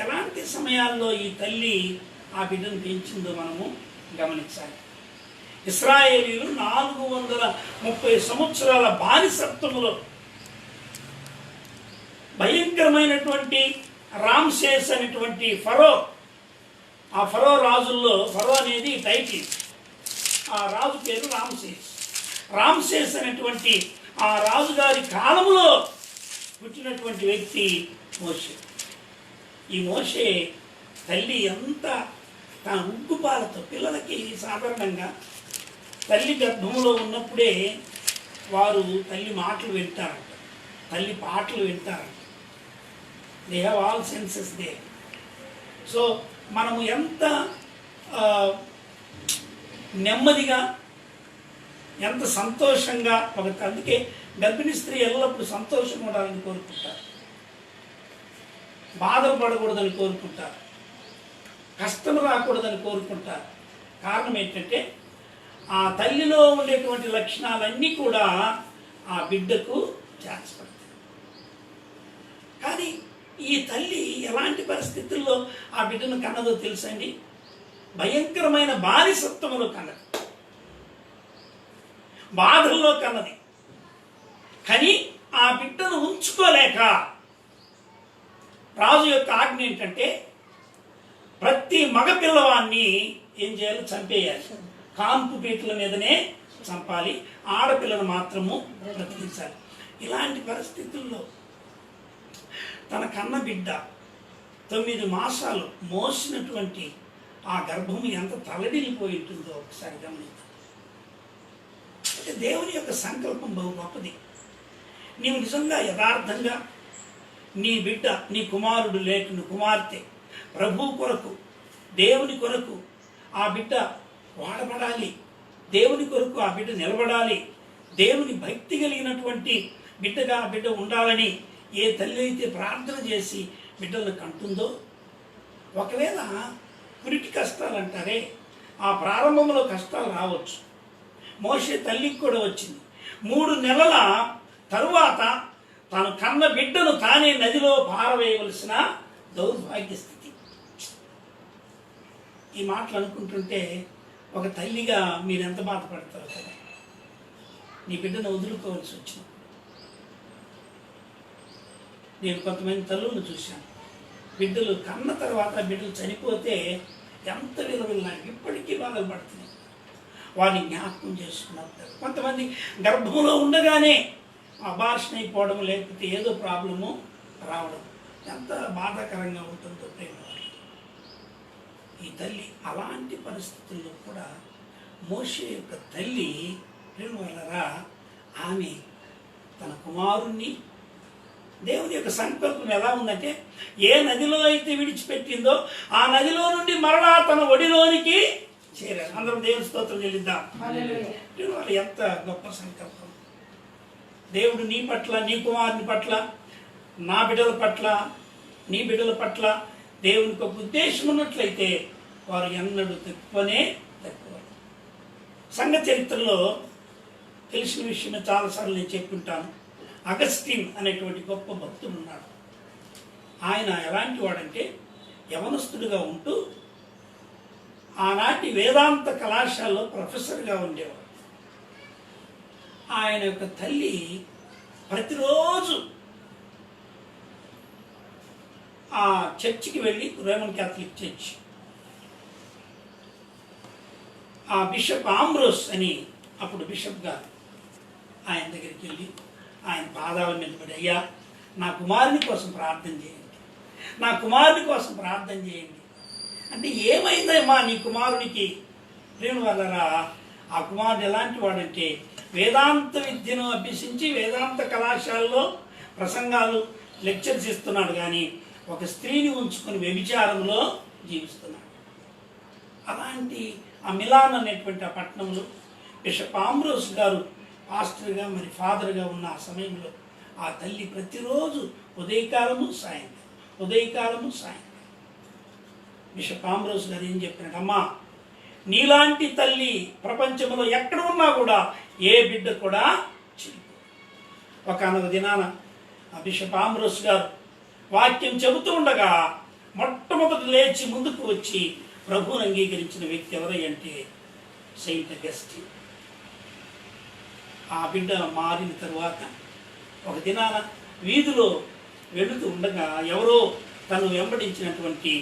ఎలాంటి సమయాల్లో ఈ తల్లి ఆ బిడ్డను పెంచిందో మనము గమనించాలి. ఇశ్రాయేలీయులు 430 సంవత్సరాల బానిసత్వములో భయంకరమైనటువంటి రామ్సేస్ అనేటువంటి ఫరో, ఆ ఫరో రాజుల్లో ఫరో అనేది టైటిల్, ఆ రాజు పేరు రామ్సేస్ అనేటువంటి ఆ రాజుగారి కాలంలో పుట్టినటువంటి వ్యక్తి మోషే. ఈ మోషే తల్లి ఎంత తన ఉగ్గుపాలతో, పిల్లలకి సాధారణంగా తల్లి గర్భంలో ఉన్నప్పుడే వారు తల్లి మాటలు వింటారంట, తల్లి పాటలు వింటారంట. They have all senses they. So మనము ఎంత నెమ్మదిగా, ఎంత సంతోషంగా అందుకే గర్భిణీ స్త్రీ ఎల్లప్పుడూ సంతోషం ఉండాలని కోరుకుంటారు, బాధలు పడకూడదని కోరుకుంటారు, కష్టం రాకూడదని కోరుకుంటారు. కారణం ఏంటంటే ఆ తల్లిలో ఉండేటువంటి లక్షణాలన్నీ కూడా ఆ బిడ్డకు చేర్చబడతాయి. కానీ ఈ తల్లి ఎలాంటి పరిస్థితుల్లో ఆ బిడ్డను కన్నదో తెలుసండి? భయంకరమైన బానిసత్వములో కన్నది, బాధల్లో కన్నది. కానీ ఆ బిడ్డను ఉంచుకోలేక రాజు యొక్క ఆజ్ఞ ఏంటంటే ప్రతి మగ పిల్లవాన్ని ఏం చేయాలి? చంపేయాలి. కాంపు పీటల మీదనే చంపాలి, ఆడపిల్లను మాత్రము బ్రతికించాలి. ఇలాంటి పరిస్థితుల్లో తన కన్న బిడ్డ 9 మాసాలు మోసినటువంటి ఆ గర్భము ఎంత తలడిల్లిపోయి ఉంటుందో ఒకసారి గమనించాలి. అంటే దేవుని యొక్క సంకల్పం బహు గొప్పది. నీవు నిజంగా యథార్థంగా నీ బిడ్డ, నీ కుమారుడు లేకుని కుమార్తె ప్రభు కొరకు, దేవుని కొరకు ఆ బిడ్డ వాడబడాలి, దేవుని కొరకు ఆ బిడ్డ నిలబడాలి, దేవుని భక్తి కలిగినటువంటి బిడ్డగా ఆ బిడ్డ ఉండాలని ఏ తల్లి అయితే ప్రార్థన చేసి బిడ్డలను కంటుందో, ఒకవేళ పురిటి కష్టాలు అంటారే, ఆ ప్రారంభంలో కష్టాలు రావచ్చు. మోషే తల్లికి కూడా వచ్చింది. 3 నెలల తరువాత తను కన్న బిడ్డను తానే నదిలో పారవేయవలసిన దౌర్భాగ్య స్థితి. ఈ మాటలు అనుకుంటుంటే ఒక తల్లిగా మీరు ఎంత బాధపడతారో కదా. నీ బిడ్డను వదులుకోవాల్సి వచ్చింది. నేను కొంతమంది తల్లులను చూశాను, బిడ్డలు కన్న తర్వాత బిడ్డలు చనిపోతే ఎంత విలువలాంటి ఇప్పటికీ బాధలు పడుతున్నాయి. వారిని జ్ఞాపకం చేసుకున్నారు. కొంతమంది గర్భంలో ఉండగానే అబార్షన్ అయిపోవడం, లేకపోతే ఏదో ప్రాబ్లము రావడం ఎంత బాధాకరంగా ఉంటుందో ప్రేమ. ఈ తల్లి అలాంటి పరిస్థితుల్లో కూడా మోషే యొక్క తల్లి ప్రేమ వల్లరా ఆమె తన కుమారుణ్ణి, దేవుని యొక్క సంకల్పం ఎలా ఉందంటే ఏ నదిలో అయితే విడిచిపెట్టిందో ఆ నదిలో నుండి మరలా తన ఒడిలోనికి చేరారు. అందరం దేవుని స్తోత్రం చెల్లిద్దాం. ఎంత గొప్ప సంకల్పం! దేవుడు నీ పట్ల, నీ కుమారుని పట్ల, నా బిడ్డల పట్ల, నీ బిడ్డల పట్ల దేవునికి ఒక ఉద్దేశం ఉన్నట్లయితే వారు ఎన్నడూ తక్కువనే తక్కువ. సంఘ చరిత్రలో తెలిసిన విషయమే, చాలాసార్లు నేను చెప్పుకుంటాను. అగస్టిన్ అనేటువంటి గొప్ప భక్తుడు ఉన్నాడు. ఆయన ఎలాంటి వాడంటే యవనస్తుడిగా ఉంటూ ఆనాటి వేదాంత కళాశాలలో ప్రొఫెసర్గా ఉండేవాడు. ఆయన యొక్క తల్లి ప్రతిరోజు ఆ చర్చికి వెళ్ళి, రోమన్ క్యాథలిక్ చర్చ్, ఆ బిషప్ ఆంబ్రోస్ అని అప్పుడు బిషప్ గారు ఆయన దగ్గరికి వెళ్ళి ఆయన పాదాల మీద పడి, అయ్యా నా కుమారుని కోసం ప్రార్థన చేయండి, నా కుమారుని కోసం ప్రార్థన చేయండి అంటే, ఏమైందమ్మా నీ కుమారునికి? ప్రేమ వల్లరా, ఆ కుమారుడు ఎలాంటి వాడంటే వేదాంత విద్యను అభ్యసించి వేదాంత కళాశాలలో ప్రసంగాలు లెక్చర్స్ ఇస్తున్నాడు, కానీ ఒక స్త్రీని ఉంచుకొని వ్యభిచారంలో జీవిస్తున్నాడు. అలాంటి ఆ మిలాన్ అనేటువంటి ఆ పట్టణంలో బిషప్ ఆంబ్రోస్ గారు పాస్టర్గా మరి ఫాదర్గా ఉన్న ఆ సమయంలో ఆ తల్లి ప్రతిరోజు ఉదయకాలము సాయంకాలం బిషప్ ఆంబ్రోస్ గారు ఏం చెప్పినట్టు, అమ్మా నీలాంటి తల్లి ప్రపంచంలో ఎక్కడ ఉన్నా కూడా ఏ బిడ్డ కూడా చెడిపోదు. ఒకనొక దినాన ఆ బిషప్ ఆంబ్రోస్ గారు వాక్యం చెబుతూ ఉండగా మొట్టమొదటి లేచి ముందుకు వచ్చి ప్రభువును అంగీకరించిన వ్యక్తి ఎవరై అంటే సెయింట్ అగస్టిన్. ఆ బిడ్డ మారిన తరువాత ఒక దినాన వీధిలో వెళుతూ ఉండగా ఎవరో తను వెంబడించినటువంటి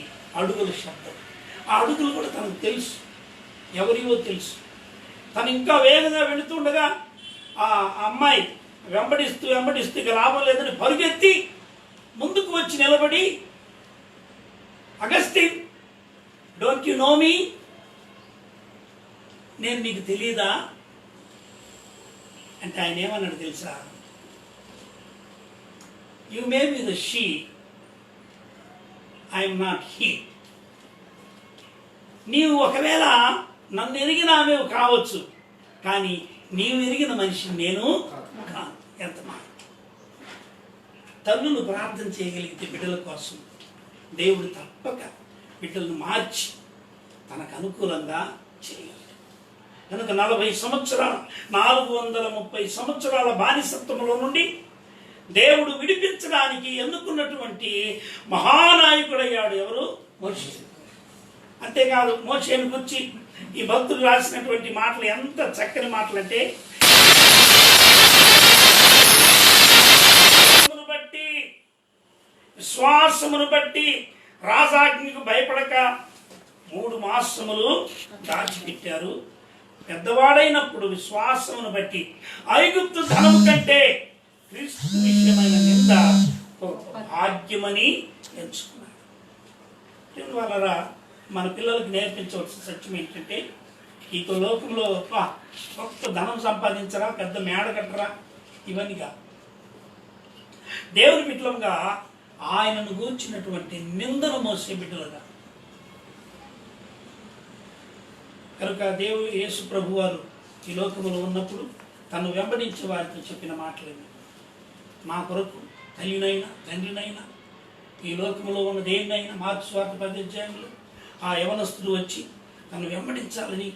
అడుగుల శబ్దం. ఆ అడుగులు కూడా తనకు తెలుసు, ఎవరివో తెలుసు. తను ఇంకా వేగంగా వెళుతూ ఉండగా ఆ అమ్మాయి వెంబడిస్తూ ఇక లాభం లేదని పరుగెత్తి ముందుకు వచ్చి నిలబడి, అగస్టిన్, డోంట్ యు నో మీ, నేను నీకు తెలియదా అంటే ఆయన ఏమన్నాడు తెలుసా, you may be the she, I'm not he. నీవు ఒకవేళ నన్ను ఎరిగిన ఆమె కావచ్చు, కానీ నీవు ఎరిగిన మనిషిని నేను కాను. ఎంత మాట! తల్లులు ప్రార్థన చేయగలిగితే బిడ్డల కోసం దేవుడు తప్పక బిడ్డలను మార్చి తనకు అనుకూలంగా చేయగలడు. కనుక 40 సంవత్సరాలు 430 సంవత్సరాల బానిసత్వంలో నుండి దేవుడు విడిపించడానికి ఎన్నుకున్నటువంటి మహానాయకుడయ్యాడు ఎవరు? మోషే. అంతేకాదు, మోషేను గురించి ఈ భక్తులు రాసినటువంటి మాటలు ఎంత చక్కని మాటలు అంటే, విశ్వాసమును బట్టి రాజాజ్ఞకు భయపడక 3 మాసములు దాచిపెట్టారు. పెద్దవాడైనప్పుడు విశ్వాసమును బట్టి ఐగుప్తు ధనము కంటే క్రీస్తు విషయమైన నింద భాగ్యమని ఎంచుకున్నారు. వాళ్ళరా, మన పిల్లలకు నేర్పించవలసిన సత్యం ఏంటంటే, ఈ లోకంలో గొప్ప ధనం సంపాదించరా, పెద్ద మేడ కట్టరా, ఇవన్నీగా దేవుని బిడ్డలుగా ఆయనను గూర్చినటువంటి నిందను మోసే బిడ్డలుగా. కనుక దేవుడు యేసు ప్రభు వారు ఈ లోకంలో ఉన్నప్పుడు తను వెంబడించే వారితో చెప్పిన మాటలేవి, నా కొరకు తల్లినైనా తండ్రినైనా ఈ లోకంలో ఉన్న దేన్నైనా మార్క్స్ వార్త 10వ అధ్యాయంలో ఆ యవనస్తుడు వచ్చి తను వెంబడించాలని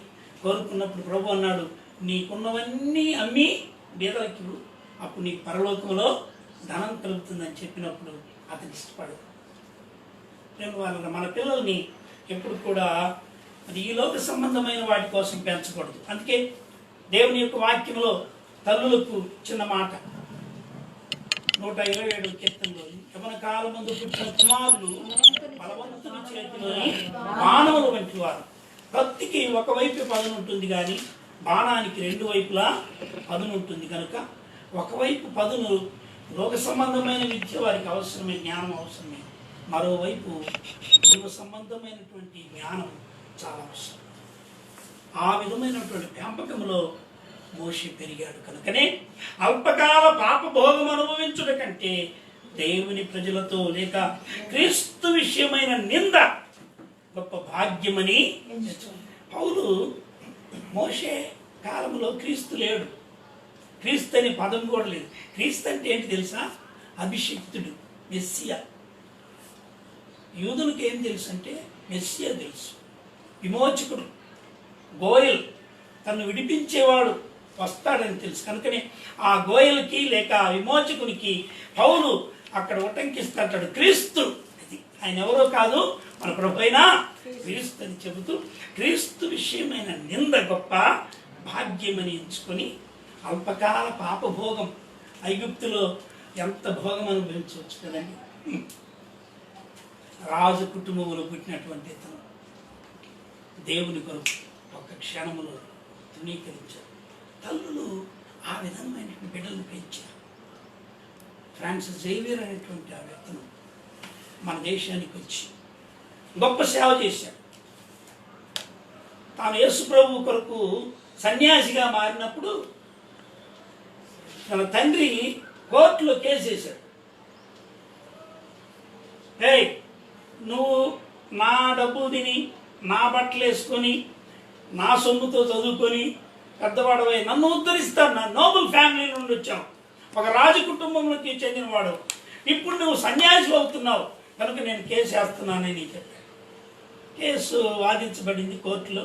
కోరుకున్నప్పుడు ప్రభు అన్నాడు, నీకున్నవన్నీ అమ్మి బీదలకి ఇవ్వు, అప్పుడు నీకు పరలోకంలో ధనం కలుగుతుందని చెప్పినప్పుడు అతను ఇష్టపడదు. వాళ్ళ మన పిల్లల్ని ఎప్పుడు కూడా అది ఈ లోక సంబంధమైన వాటి కోసం పెంచకూడదు. అందుకే దేవుని యొక్క వాక్యంలో తల్లులకు చిన్న మాట 127 కీర్తనలో, యవన కాలం ముందు పుట్టిన కుమారులు బలవంతుని చేతిలోని బాణములు వంటి వారు. కత్తికి ఒకవైపు పదును ఉంటుంది, కానీ బాణానికి 2 వైపులా పదును ఉంటుంది. కనుక ఒకవైపు పదును లోక సంబంధమైన విద్య వారికి అవసరమే, జ్ఞానం అవసరమే. మరోవైపు జీవ సంబంధమైనటువంటి జ్ఞానం చాలా అవసరం. ఆ విధమైనటువంటి పెంపకంలో మోషే పెరిగాడు. కనుకనే అల్పకాల పాపభోగం అనుభవించుట కంటే దేవుని ప్రజలతో లేక క్రీస్తు విషయమైన నింద గొప్ప భాగ్యమని. పౌలు మోషే కాలంలో క్రీస్తు లేడు, క్రీస్తు అనే పదం కూడా లేదు. క్రీస్తు అంటే ఏంటి తెలుసా? అభిషిక్తుడు, మెస్సియా. యూదులకు ఏం తెలుసు అంటే మెస్సియా తెలుసు, విమోచకుడు, గోయల్, తను విడిపించేవాడు వస్తాడని తెలుసు. కనుకనే ఆ గోయల్కి లేక ఆ విమోచకునికి పౌలు అక్కడ ఉటంకిస్తాడు, క్రీస్తు. అది ఆయన ఎవరో కాదు, మన ప్రభువైన క్రీస్తు అని చెబుతూ క్రీస్తు విషయమైన నింద గొప్ప భాగ్యమని ఎంచుకొని అల్పకాల పాపభోగం, ఐగుప్తులో ఎంత భోగం అనుభవించవచ్చు కదండి. రాజు కుటుంబంలో పుట్టినటువంటి ఇతను దేవుని కొరకు ఒక క్షణములో తృణీకరించారు. తల్లులు ఆ విధమైన బిడ్డలను పెంచారు. ఫ్రాన్సిస్ జేవియర్ అనేటువంటి ఆ వ్యక్తులు మన దేశానికి వచ్చి గొప్ప సేవ చేశారు. తాను యేసు ప్రభు కొరకు సన్యాసిగా మారినప్పుడు తన తండ్రి కోర్టులో కేసు వేశాడు. నువ్వు నా డబ్బు తిని, నా బట్టలు వేసుకొని, నా సొమ్ముతో చదువుకొని పెద్దవాడవై నన్ను ఉద్ధరిస్తాను. నా నోబుల్ ఫ్యామిలీ నుండి వచ్చావు, ఒక రాజు కుటుంబంలోకి చెందినవాడు. ఇప్పుడు నువ్వు సన్యాసి అవుతున్నావు కనుక నేను కేసు వేస్తున్నానని చెప్పాడు. కేసు వాదించబడింది కోర్టులో.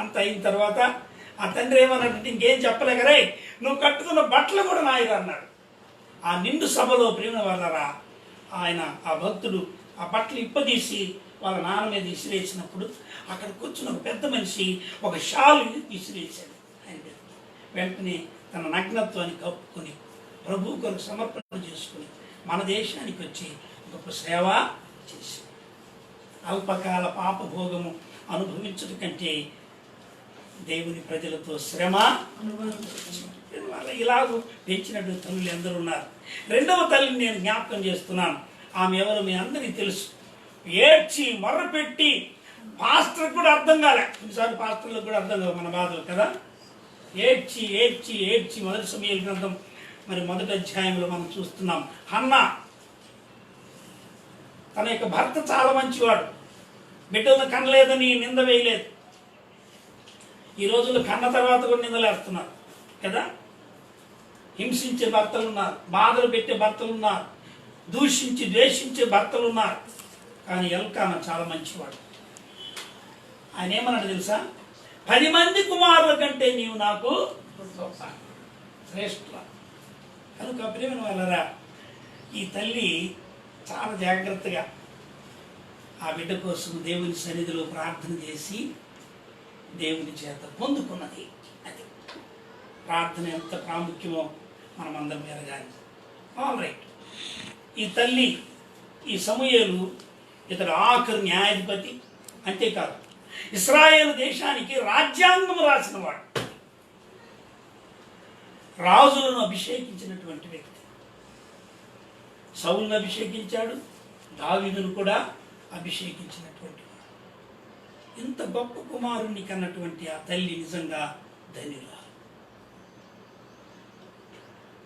అంత అయిన తర్వాత ఆ తండ్రి ఏమన్నాడంటే, ఇంకేం చెప్పలేకరే, నువ్వు కట్టుకున్న బట్టలు కూడా నాయరు అన్నాడు. ఆ నిండు సభలో ప్రేమ వాళ్ళరా ఆయన ఆ భక్తుడు ఆ బట్టలు ఇప్పదీసి వాళ్ళ నాన్న మీద విసిరేసినప్పుడు అక్కడ కూర్చున్న ఒక పెద్ద మనిషి ఒక షాలు విసిరేసాడు. ఆయన వెంటనే తన నగ్నత్వాన్ని కప్పుకొని ప్రభు కొరకు సమర్పణ చేసుకుని మన దేశానికి వచ్చి గొప్ప సేవ చేశాడు. అల్పకాల పాపభోగము అనుభవించడం కంటే దేవుని ప్రజలతో శ్రమ ఇలాగూ పెంచినట్టు తల్లులు ఎందరూ ఉన్నారు. రెండవ తల్లిని నేను జ్ఞాపకం చేస్తున్నాను. ఆమె ఎవరు మీ అందరికీ తెలుసు. ఏడ్చి మొర్రపెట్టి పాస్టర్ కూడా అర్థం కాలే. కొన్నిసార్లు పాస్టర్లకు కూడా అర్థం కావు మన బాధలు కదా. ఏడ్చి ఏడ్చి ఏడ్చి మొదటి సమయాల గ్రంథం మరి మొదటి అధ్యాయంలో మనం చూస్తున్నాం. హన్నా తన యొక్క భర్త చాలా మంచివాడు, బిడ్డలను కనలేదని నింద వేయలేదు. ఈ రోజుల్లో కన్న తర్వాత కూడా నిందలేస్తున్నారు కదా. హింసించే భర్తలు ఉన్నారు, బాధలు పెట్టే భర్తలు ఉన్నారు, దూషించి ద్వేషించే భర్తలు ఉన్నారు. కానీ ఎల్కానా చాలా మంచివాడు. ఆయన ఏమన్నాడు తెలుసా? 10 మంది కుమారుల కంటే నీవు నాకు శ్రేష్ఠ. కనుక ప్రియమైన వాళ్ళరా, ఈ తల్లి చాలా జాగ్రత్తగా ఆ బిడ్డ కోసం దేవుని సన్నిధిలో ప్రార్థన చేసి దేవుని చేత పొందుకున్నది. అది ప్రార్థన ఎంత ప్రాముఖ్యమో మనమందరం ఎరగాలి. All right. ఈ తల్లి, ఈ సమూయేలు ఇతడు ఆఖరు న్యాయాధిపతి. అంతేకాదు ఇశ్రాయేలు దేశానికి రాజ్యాంగం రాసినవాడు, రాజులను అభిషేకించినటువంటి వ్యక్తి. సౌలును అభిషేకించాడు, దావీదును కూడా అభిషేకించినటువంటి వాడు. ఇంత గొప్ప కుమారుణ్ణి కన్నటువంటి ఆ తల్లి నిజంగా ధన్యురాలు.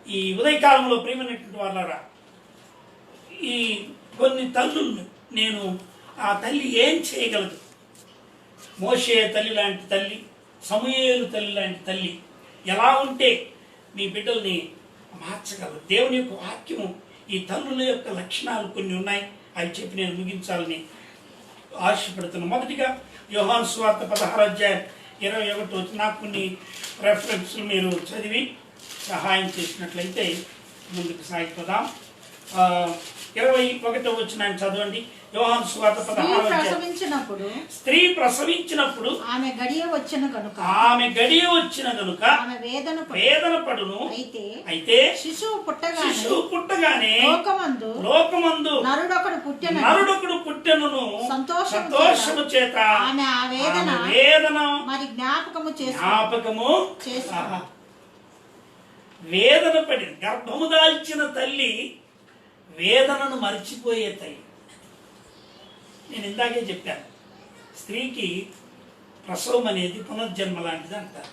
ఈ ఉదయకాలంలో ప్రేమైనటువంటి వాళ్ళరా, ఈ కొన్ని తల్లులను నేను ఆ తల్లి ఏం చేయగలదు? మోషే తల్లి లాంటి తల్లి, సమూయేలు తల్లి లాంటి తల్లి ఎలా ఉంటే మీ బిడ్డల్ని మార్చగలరు? దేవుని యొక్క వాక్యము ఈ తల్లుల యొక్క లక్షణాలు కొన్ని ఉన్నాయి, అవి చెప్పి నేను ముగించాలని ఆశపడుతున్నాను. మొదటిగా యోహాను సువార్త 16:21 నాకు కొన్ని రెఫరెన్స్లు మీరు చదివి సహాయం చేసినట్లయితే ముందుకు సాగిపోదాం. 21వ వచనాన్ని చదవండి. యోహాను సువార్త 16. స్త్రీ ప్రసవించినప్పుడు ఆమె గడియ వచ్చిన గనుక ఆమె వేదన పడును. అయితే శిశువు పుట్టగానే లోకమందు నరుడొకడు పుట్టెను. సంతోషము చేత ఆమె ఆ వేదన మరి జ్ఞాపకము వేదన పడి గర్భము దాల్చిన తల్లి వేదనను మర్చిపోయే తల్లి. నేను ఇందాకే చెప్పాను, స్త్రీకి ప్రసవం అనేది పునర్జన్మ లాంటిది అంటారు.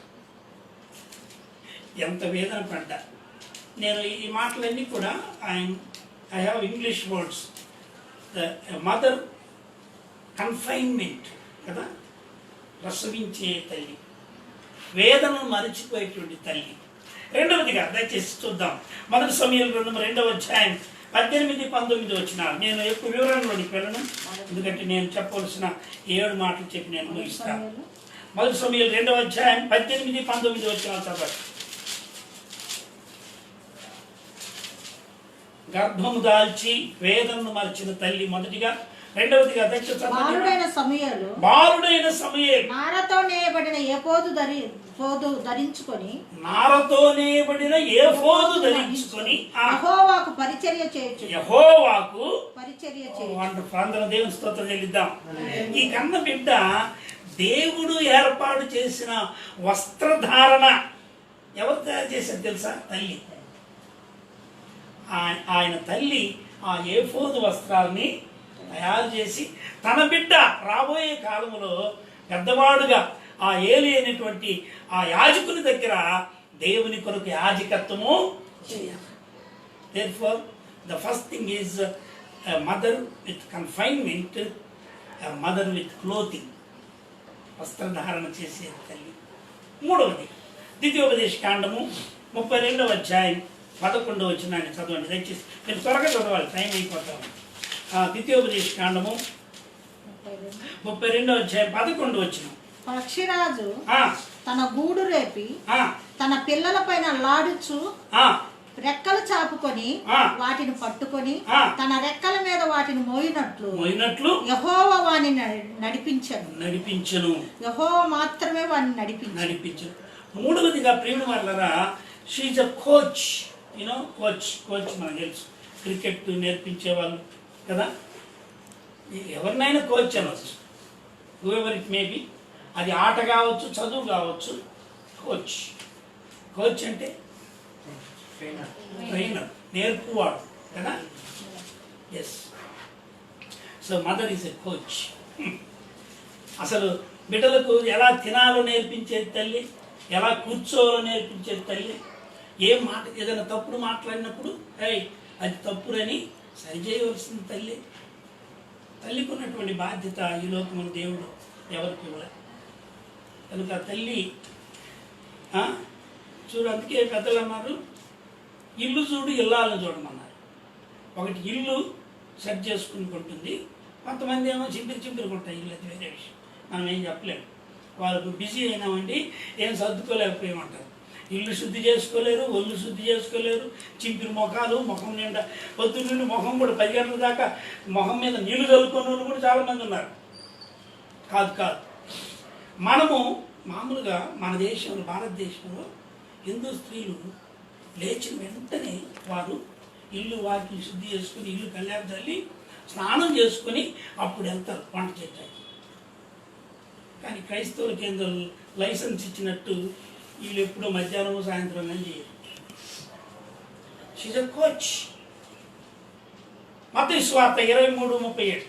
ఎంత వేదన పడ్డా, నేను ఈ మాటలన్నీ కూడా I have English words. The mother confinement కదా, ప్రసవించే తల్లి, వేదనను మరచిపోయేటువంటి తల్లి. రెండవదిగా దయచేసి చూద్దాం. మొదటి సమూయేలు గ్రంథం 2వ అధ్యాయం 18-19 వచనాలు. నేను ఎక్కువ వివరణలోనికి వెళ్ళను, ఎందుకంటే నేను చెప్పవలసిన 7 మాటలు చెప్పి నేను ముగిస్తాను. మొదటి సమూయేలు 2వ అధ్యాయం 18-19 వచనాలు చదవండి. గర్భము దాల్చి వేదనను మరచిన తల్లి మొదటిగా రెండవదిగా దయచేసి చదవండి. బాలుడైన సమూయేలు నారతో నేయబడిన ఏఫోదు ధరించుకొని యెహోవాకు పరిచర్య చేయొచ్చు. అందరం దేవుని స్తోత్రం చెల్లిద్దాం. ఈ కన్న బిడ్డ దేవుడు ఏర్పాటు చేసిన వస్త్రధారణ ఎవరు తయారు చేశారు తెలుసా? తల్లి. ఆయన తల్లి ఆ ఏఫోదు వస్త్రాలని తయారు చేసి తన బిడ్డ రాబోయే కాలంలో పెద్దవాడుగా ఆ ఏలి అయినటువంటి ఆ యాజకుని దగ్గర దేవుని కొరకు యాజకత్వము చేయాలి. Therefore, the first thing is a mother with confinement, a mother with clothing. వస్త్రధారణ చేసే తల్లి. మూడవది ద్వితీయోపదేశ కాండము 32వ అధ్యాయం 11వ వచనాన్ని చదవండి దయచేసి. నేను త్వరగా చదవాలి, టైం అయిపోతాను. ద్వితీయోపదేశ కాండము 32వ అధ్యాయం 11వ వచనం. పక్షిరాజు తన గూడు రేపి తన పిల్లల పైన లాడుచు రెక్కలు చాపుకొని వాటిని పట్టుకొని తన రెక్కల మీద వాటిని మోయినట్లు యెహోవా వానిని నడిపించెను. యెహోవా మాత్రమే వానిని నడిపించెను. మూడవదిగా ప్రియుడు వాళ్ళరా, she is a coach. Coach మనకు తెలుసు, క్రికెట్ నేర్పించే వాళ్ళు కదా. ఎవరినైనా కోచ్ అనవచ్చు, హూఎవర్ ఇట్ మే బి. అది ఆట కావచ్చు, చదువు కావచ్చు. కోచ్ అంటే ట్రైనర్, నేర్పువాడు కదా. Yes, so mother is a coach. అసలు బిడ్డలకు ఎలా తినాలో నేర్పించేది తల్లి, ఎలా కూర్చోవాలో నేర్పించేది తల్లి. ఏదైనా తప్పుడు మాట్లాడినప్పుడు అది తప్పుడని సరిచేయవలసింది తల్లి. తల్లికి ఉన్నటువంటి బాధ్యత ఈ లోకముల దేవుడు ఎవరికి ఇవ్వలేదు. కనుక తల్లి చూడు, అందుకే పెద్దలు అన్నారు, ఇల్లు చూడు ఇల్లాలను చూడమన్నారు. ఒకటి ఇల్లు సెట్ చేసుకుంటుంది, కొంతమంది ఏమో చింపిరి ఇల్లు. అది వేరే విషయం, మనం ఏం చెప్పలేము. వాళ్ళకు బిజీ అయినామండి, ఏం సర్దుకోలేకపోయామంటారు. ఇల్లు శుద్ధి చేసుకోలేరు, ఒళ్ళు శుద్ధి చేసుకోలేరు, చింపిరి ముఖాలు, ముఖం నిండా పొద్దున్న నుండి ముఖం కూడా 10 గంటల దాకా ముఖం మీద నీళ్లు చల్లుకునే వాళ్ళు కూడా చాలామంది ఉన్నారు. కాదు, మనము మామూలుగా మన దేశంలో, భారతదేశంలో హిందూ స్త్రీలు లేచిన వెంటనే వారు ఇల్లు వాకిలి శుద్ధి చేసుకుని, ఇల్లు కళ్యాణం చల్లి, స్నానం చేసుకొని అప్పుడు వెళ్తారు వంట చేయడానికి. కానీ క్రైస్తవుల కేంద్రాలు లైసెన్స్ ఇచ్చినట్టు వీళ్ళు ఎప్పుడో మధ్యాహ్నం సాయంత్రం అని చేయరు. She's a coach. మత్తయి సువార్త 23:37,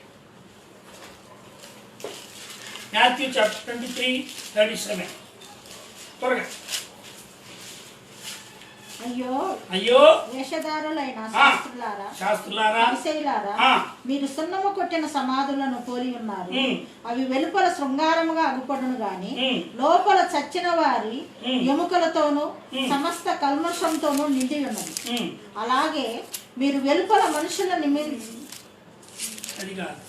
మాథ్యూ చాప్టర్ 23:37. త్వరగా. అయ్యో వేషధారులైన శాస్త్రులారా, మీరు సున్నము కొట్టిన సమాధులను పోలి ఉన్నారు. అవి వెలుపల శృంగారముగా అగుపడును గాని లోపల చచ్చిన వారి ఎముకలతోనూ సమస్త కల్మషంతోనూ నిండి ఉన్నది. అలాగే మీరు వెలుపల మనుషుల అది కాదు.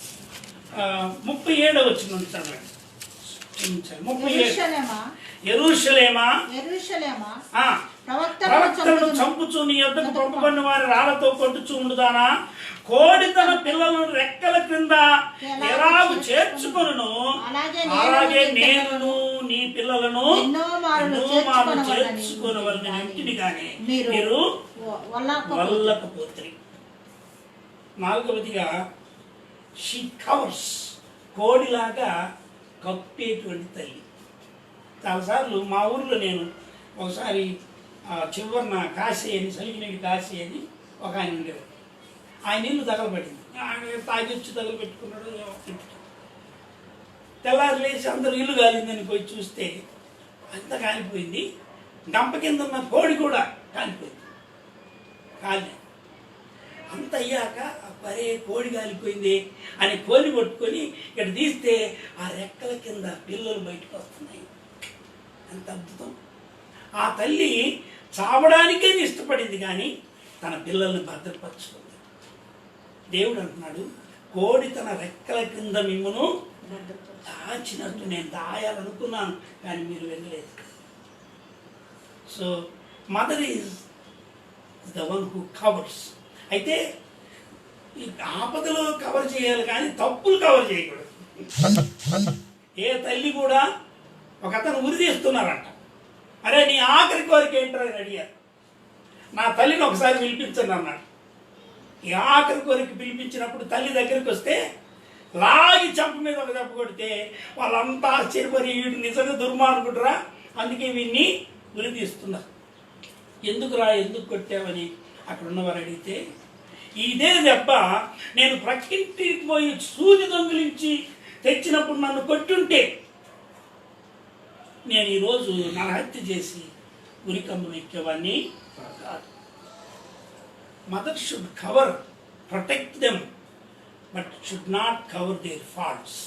37వ వచనం చదవండి. యెరూషలేమా, ప్రవక్తలను చంపుచు నీ యొద్దకు పంపబడిన వారి రాళ్లతో కొట్టుచు ఉండుదానా? కోడి తన పిల్లలను రెక్కల క్రింద ఎలాగు చేర్చుకొనును, అలాగే నేను నీ పిల్లలను ఎన్నో మార్లు చేర్చుకొనవలెను ఇంటిని కానీ మీరు వల్లకపోతిరి. 4వదిగా షీ కవర్స్, కోడిలాగా కప్పేటువంటి తల్లి. చాలాసార్లు మా ఊర్లో నేను ఒకసారి చివరిన కాశీ అని, సలిగినవి కాశీ అని ఒక ఆయన ఉండేవాడు. ఆయన ఇల్లు తగలబెట్టింది, ఆయన తాగిచ్చి తగలబెట్టుకున్నాడు. తెల్లారి లేచి అందరూ ఇల్లు కాలిందని పోయి చూస్తే అంత కాలిపోయింది. గంప కింద ఉన్న కోడి కూడా కాలిపోయింది. అంత అయ్యాక అరే కోడి కాలిపోయింది అని కోడి పట్టుకొని ఇక్కడ తీస్తే ఆ రెక్కల కింద పిల్లలు బయటకు వస్తున్నాయి. ఎంత అద్భుతం! ఆ తల్లి చావడానికే ఇష్టపడింది కానీ తన పిల్లల్ని భద్రపరచుకుంది. దేవుడు అంటున్నాడు, కోడి తన రెక్కల కింద మిమ్మును దాచినట్టు నేను దాయాలనుకున్నాను కానీ మీరు వెళ్ళలేదు. So mother is the one who covers. అయితే ఈ ఆపదలు కవర్ చేయాలి కానీ తప్పులు కవర్ చేయకూడదు. ఏ తల్లి కూడా ఒక అతను ఉరి తీస్తున్నారంట. అరే నీ ఆఖరి కోరిక ఏంటో అని అడిగారు. నా తల్లిని ఒకసారి పిలిపించండి అన్నాడు. ఈ ఆఖరి కోరిక పిలిపించినప్పుడు తల్లి దగ్గరికి వస్తే లాగి చంప మీద ఒక దెబ్బ కొడితే వాళ్ళంతా ఆశ్చర్యపడి వీడు నిజంగా దుర్మార్గుడురా, అందుకే వీడిని ఉరి తీస్తున్నారు. ఎందుకు కొట్టావని అక్కడ ఉన్నవారు అడిగితే, ఇదే దెబ్బ నేను ప్రక్కింటికి పోయి సూది దొంగిలించి తెచ్చినప్పుడు నన్ను కొట్టుంటే నేను ఈరోజు నరహత్య చేసి ఉరికమ్మం ఎక్కేవాడిని కాదు. Mother should cover, protect them, but should not cover their faults.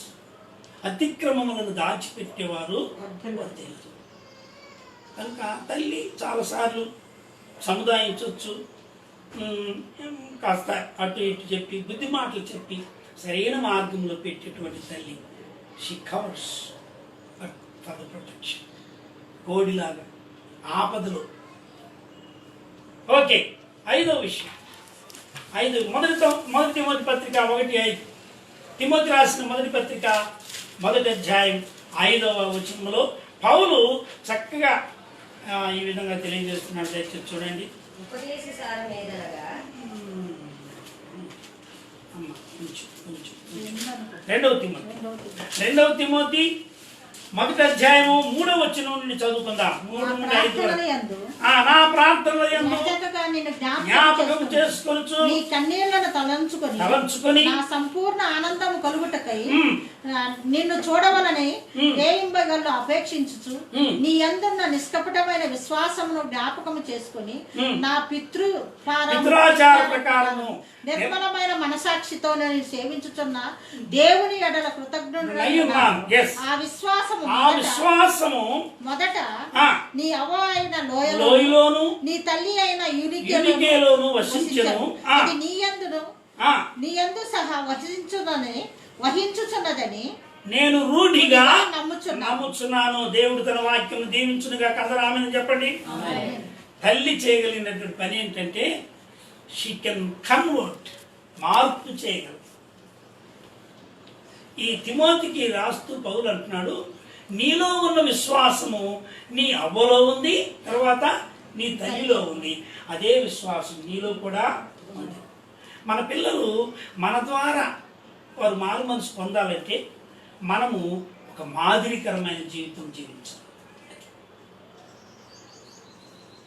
అతిక్రమములను దాచిపెట్టేవారు వర్ధిల్లుతారు. కనుక తల్లి చాలాసార్లు సముదాయించవచ్చు, కాస్త అటు ఇటు చెప్పి బుద్ధి మాటలు చెప్పి సరైన మార్గంలో పెట్టేటువంటి తల్లి. She covers but for the protection. కోడిలాగా ఆపదలు. ఓకే, 5వ విషయం. మొదటి తిమోతి పత్రిక 1:5. తిమోతి రాసిన మొదటి పత్రిక 1వ అధ్యాయం 5వ వచనంలో పౌలు చక్కగా ఈ విధంగా తెలియజేస్తున్నాడు. దయచేసి చూడండి. ఉపదేశ సారం ఏదనగా అమ్మ కొంచెం 2వ తిమోతి 1వ అధ్యాయము 3వ వచనం నుండి చదువుకుందాం. 3 నుండి 5 వరకు. నా ప్రార్థనల యందు జ్ఞాపకం చేసుకొనుచు నీ కన్నీళ్లను తలంచుకొని నా సంపూర్ణ ఆనందము కలుగుటకై నిన్ను చూడవలని రేయింబగళ్ళు అపేక్షించుచు నీ యందున్న నిష్కపటమైన విశ్వాసమును జ్ఞాపకము చేసుకుని నా పితృాచార ప్రకారము నిర్మలమైన మనసాక్షితో నేను సేవించుచున్న దేవుని ఎడల కృతజ్ఞుడై ఆ విశ్వాసము మొదట నీ అవ్వ అయిన లోయలోను నీ తల్లి అయిన యూనికేలోను వసించెను. అది నీ యందు సహా వహించుచున్నదని నేను రూఢిగా నమ్ముచున్నాను. దేవుడు తన వాక్యం దీవించునుగా. అందరూ ఆమేన్ చెప్పండి. తల్లి చేయగలిగినటువంటి పని ఏంటంటే షీ కెన్ కన్వర్ట్, మార్పు చేయగలదు. ఈ తిమోతికి రాస్తూ పౌలు అంటున్నాడు, నీలో ఉన్న విశ్వాసము నీ అవ్వలో ఉంది, తర్వాత నీ తల్లిలో ఉంది. అదే విశ్వాసం నీలో కూడా ఉంది. మన పిల్లలు మన ద్వారా వారు మారు మనసు పొందాలంటే మనము ఒక మాదిరికరమైన జీవితం జీవించాలి.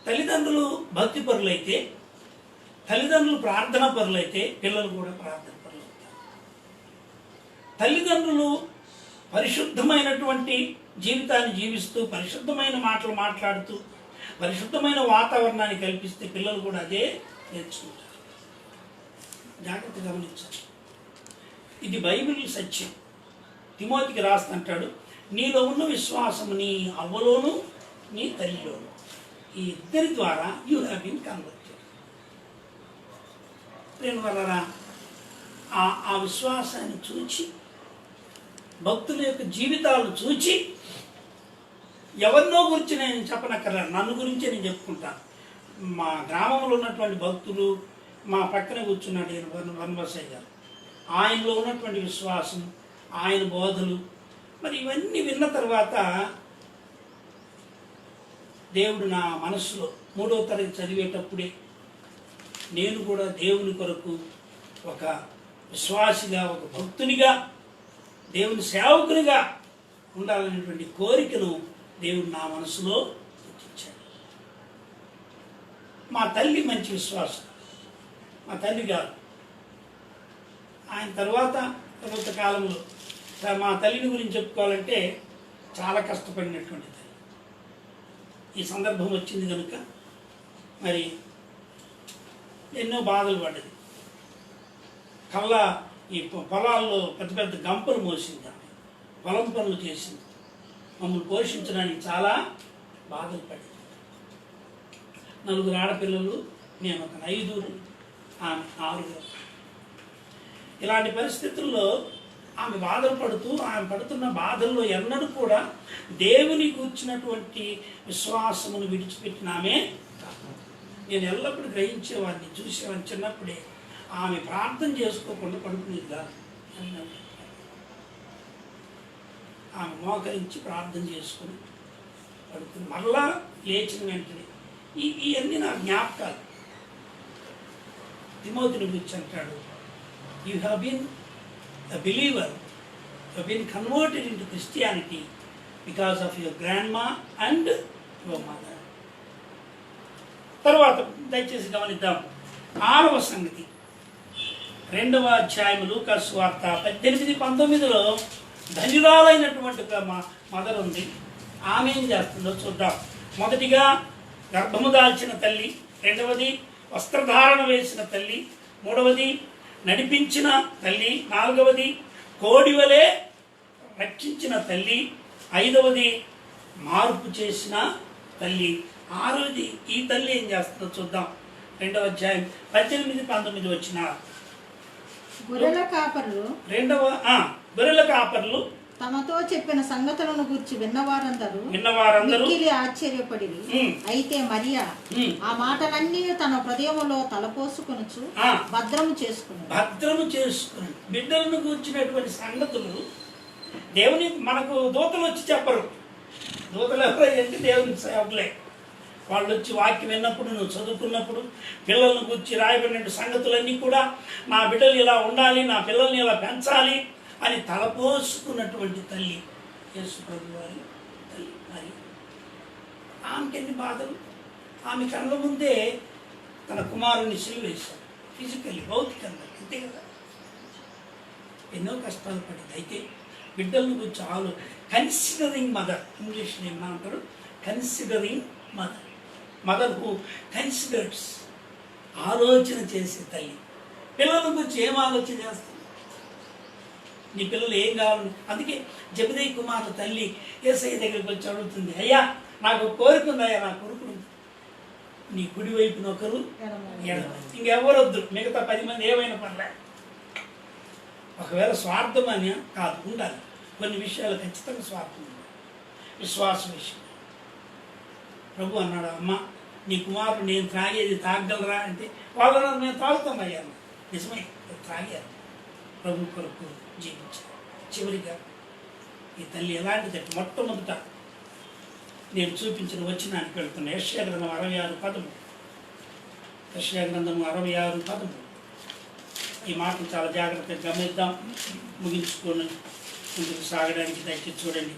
తల్లిదండ్రులు భక్తి పరులైతే, తల్లిదండ్రులు ప్రార్థన పరులైతే పిల్లలు కూడా ప్రార్థన పరులు అవుతారు. తల్లిదండ్రులు పరిశుద్ధమైనటువంటి జీవితాన్ని జీవిస్తూ పరిశుద్ధమైన మాటలు మాట్లాడుతూ పరిశుద్ధమైన వాతావరణాన్ని కల్పిస్తే పిల్లలు కూడా అదే నేర్చుకుంటారు. జాగ్రత్తగా గమనించాలి. ఇది బైబిల్ సత్యం. తిమోతికి రాస్తుంటాడు, నీలో ఉన్న విశ్వాసం నీ అవ్వలోను నీ తల్లిలోను, ఈ ఇద్దరి ద్వారా యూ హ్యావ్ బీన్ కన్వర్టెడ్. నేను వలరా ఆ విశ్వాసాన్ని చూచి, భక్తుల యొక్క జీవితాలను చూచి, ఎవరినో గురించి నేను చెప్పనక్కర్లా, నన్ను గురించే నేను చెప్పుకుంటాను. మా గ్రామంలో ఉన్నటువంటి భక్తులు, మా పక్కన కూర్చున్నాడు వనబసయ్య గారు, ఆయనలో ఉన్నటువంటి విశ్వాసం, ఆయన బోధలు, మరి ఇవన్నీ విన్న తర్వాత దేవుడు నా మనసులో 3వ తరగతి చదివేటప్పుడే నేను కూడా దేవుని కొరకు ఒక విశ్వాసిగా, ఒక భక్తునిగా, దేవుని సేవకునిగా ఉండాలనేటువంటి కోరికను దేవుడు నా మనసులో పుట్టించాడు. మా తల్లి మంచి విశ్వాసం, మా తల్లి గారు. ఆయన తర్వాత కాలంలో మా తల్లిని గురించి చెప్పుకోవాలంటే చాలా కష్టపడినటువంటి తల్లి. ఈ సందర్భం వచ్చింది కనుక మరి ఎన్నో బాధలు పడ్డది. కల్లా ఈ పొలాల్లో పెద్ద పెద్ద గంపలు మోసింది, ఆమె పొలం పనులు చేసింది, మమ్మల్ని పోషించడానికి చాలా బాధలు పడింది. 4 ఆడపిల్లలు, నేను ఒక 5, ఆమె 6. ఇలాంటి పరిస్థితుల్లో ఆమె బాధలు పడుతూ, ఆమె పడుతున్న బాధల్లో ఎన్నడూ కూడా దేవుని కూర్చున్నటువంటి విశ్వాసమును విడిచిపెట్టిన ఆమె. నేను ఎల్లప్పుడూ గ్రహించేవాడిని, చూసేవాడిని. చిన్నప్పుడే ఆమె ప్రార్థన చేసుకోకుండా పడుకునేది కాదు అని నాకు చెప్పారు. ఆమె మోకరించి ప్రార్థన చేసుకుని పడుకుని మరలా లేచిన వెంటనే ఇవన్నీ నా జ్ఞాపకాలు. తిమోతిని గురించి అంటాడు, you have been a believer, you have been converted into Christianity because of your grandma and your mother. తర్వాత దయచేసి గమనిద్దాం 6వ సంగతి 2వ అధ్యాయం లూకా సువార్త 18-19లో ధన్యురాలైనటువంటి మా మదర్ ఉంది. ఆమె ఏం చేస్తుందో చూద్దాం. మొదటిగా గర్భము దాల్చిన తల్లి, 2వది వస్త్రధారణ వేసిన తల్లి, 3వది నడిపించిన తల్లి, 4వది కోడివలే రక్షించిన తల్లి, 5వది మార్పు చేసిన తల్లి, 6వది ఈ తల్లి ఏం చేస్తుందో చూద్దాం. 2వ అధ్యాయం 18-19 వచ్చిన గొర్రెల కాపరులు గొర్రెల కాపర్లు తమతో చెప్పిన సంగతులను గురించి విన్నవారందరూ మిక్కిలి ఆశ్చర్యపడి, అయితే మరియా ఆ మాటలన్నీ తన హృదయములో తలపోసుకొనుచు భద్రము చేసుకుని బిడ్డలను కూర్చున్నటువంటి సంగతులు దేవుని మనకు దూతలు వచ్చి చెప్పరు. దూతలు ఎవరంటే దేవుని సేవకులే. వాళ్ళు వచ్చి వాక్యం విన్నప్పుడు, నువ్వు చదువుకున్నప్పుడు, పిల్లలను గురించి రాయబడిన సంగతులన్నీ కూడా నా బిడ్డలు ఇలా ఉండాలి, నా పిల్లల్ని ఇలా పెంచాలి అని తలపోసుకున్నటువంటి తల్లి యేసు ప్రభు వారి తల్లి. మరి ఆమెకి ఎన్ని బాధలు. ఆమె కళ్ళ ముందే తన కుమారుని సిలువేశారు, ఫిజికల్లీ, భౌతికంగా, అంతే కదా. ఎన్నో కష్టాలు పడింది. అయితే బిడ్డలను గురించి కన్సిడరింగ్ మదర్, ఇంగ్లీష్లో ఏమంటారు, considering mother, mother who considers, ఆలోచన చేసే తల్లి. పిల్లల గురించి ఏం ఆలోచన చేస్తుంది? నీ పిల్లలు ఏం కావాలి? అందుకే జబెదయి కుమార్తె తల్లి యేసయ్య దగ్గరికి వచ్చి అడుగుతుంది, అయ్యా నాకు కోరిక ఉంది, అయ్యా నా కొడుకును నీ కుడి వైపున ఒకరు ఇంకెవరొద్దు, మిగతా 10 మంది ఏమైనా పర్లే. ఒకవేళ స్వార్థం అని కాదు, ఉండాలి కొన్ని విషయాలు, ఖచ్చితంగా స్వార్థం ఉండాలి. విశ్వాస విషయం ప్రభు అన్నాడు, అమ్మ నీ కుమారుడు నేను త్రాగేది తాగగలరా అంటే వాళ్ళ నేను తాగుతాను అయ్యా. నిజమే, త్రాగారు, ప్రభు కొరకు జీవించారు. చివరిగా ఈ తల్లి ఎలాంటిదంటే, మొట్టమొదట నేను చూపించిన వచనానికి వెళ్తున్న యెషయా గ్రంథం 66:13. యెషయా గ్రంథం 66:13. ఈ మాటను చాలా జాగ్రత్తగా గమనిద్దాం, ముగించుకొని ముందుకు సాగడానికి దయచేసి చూడండి.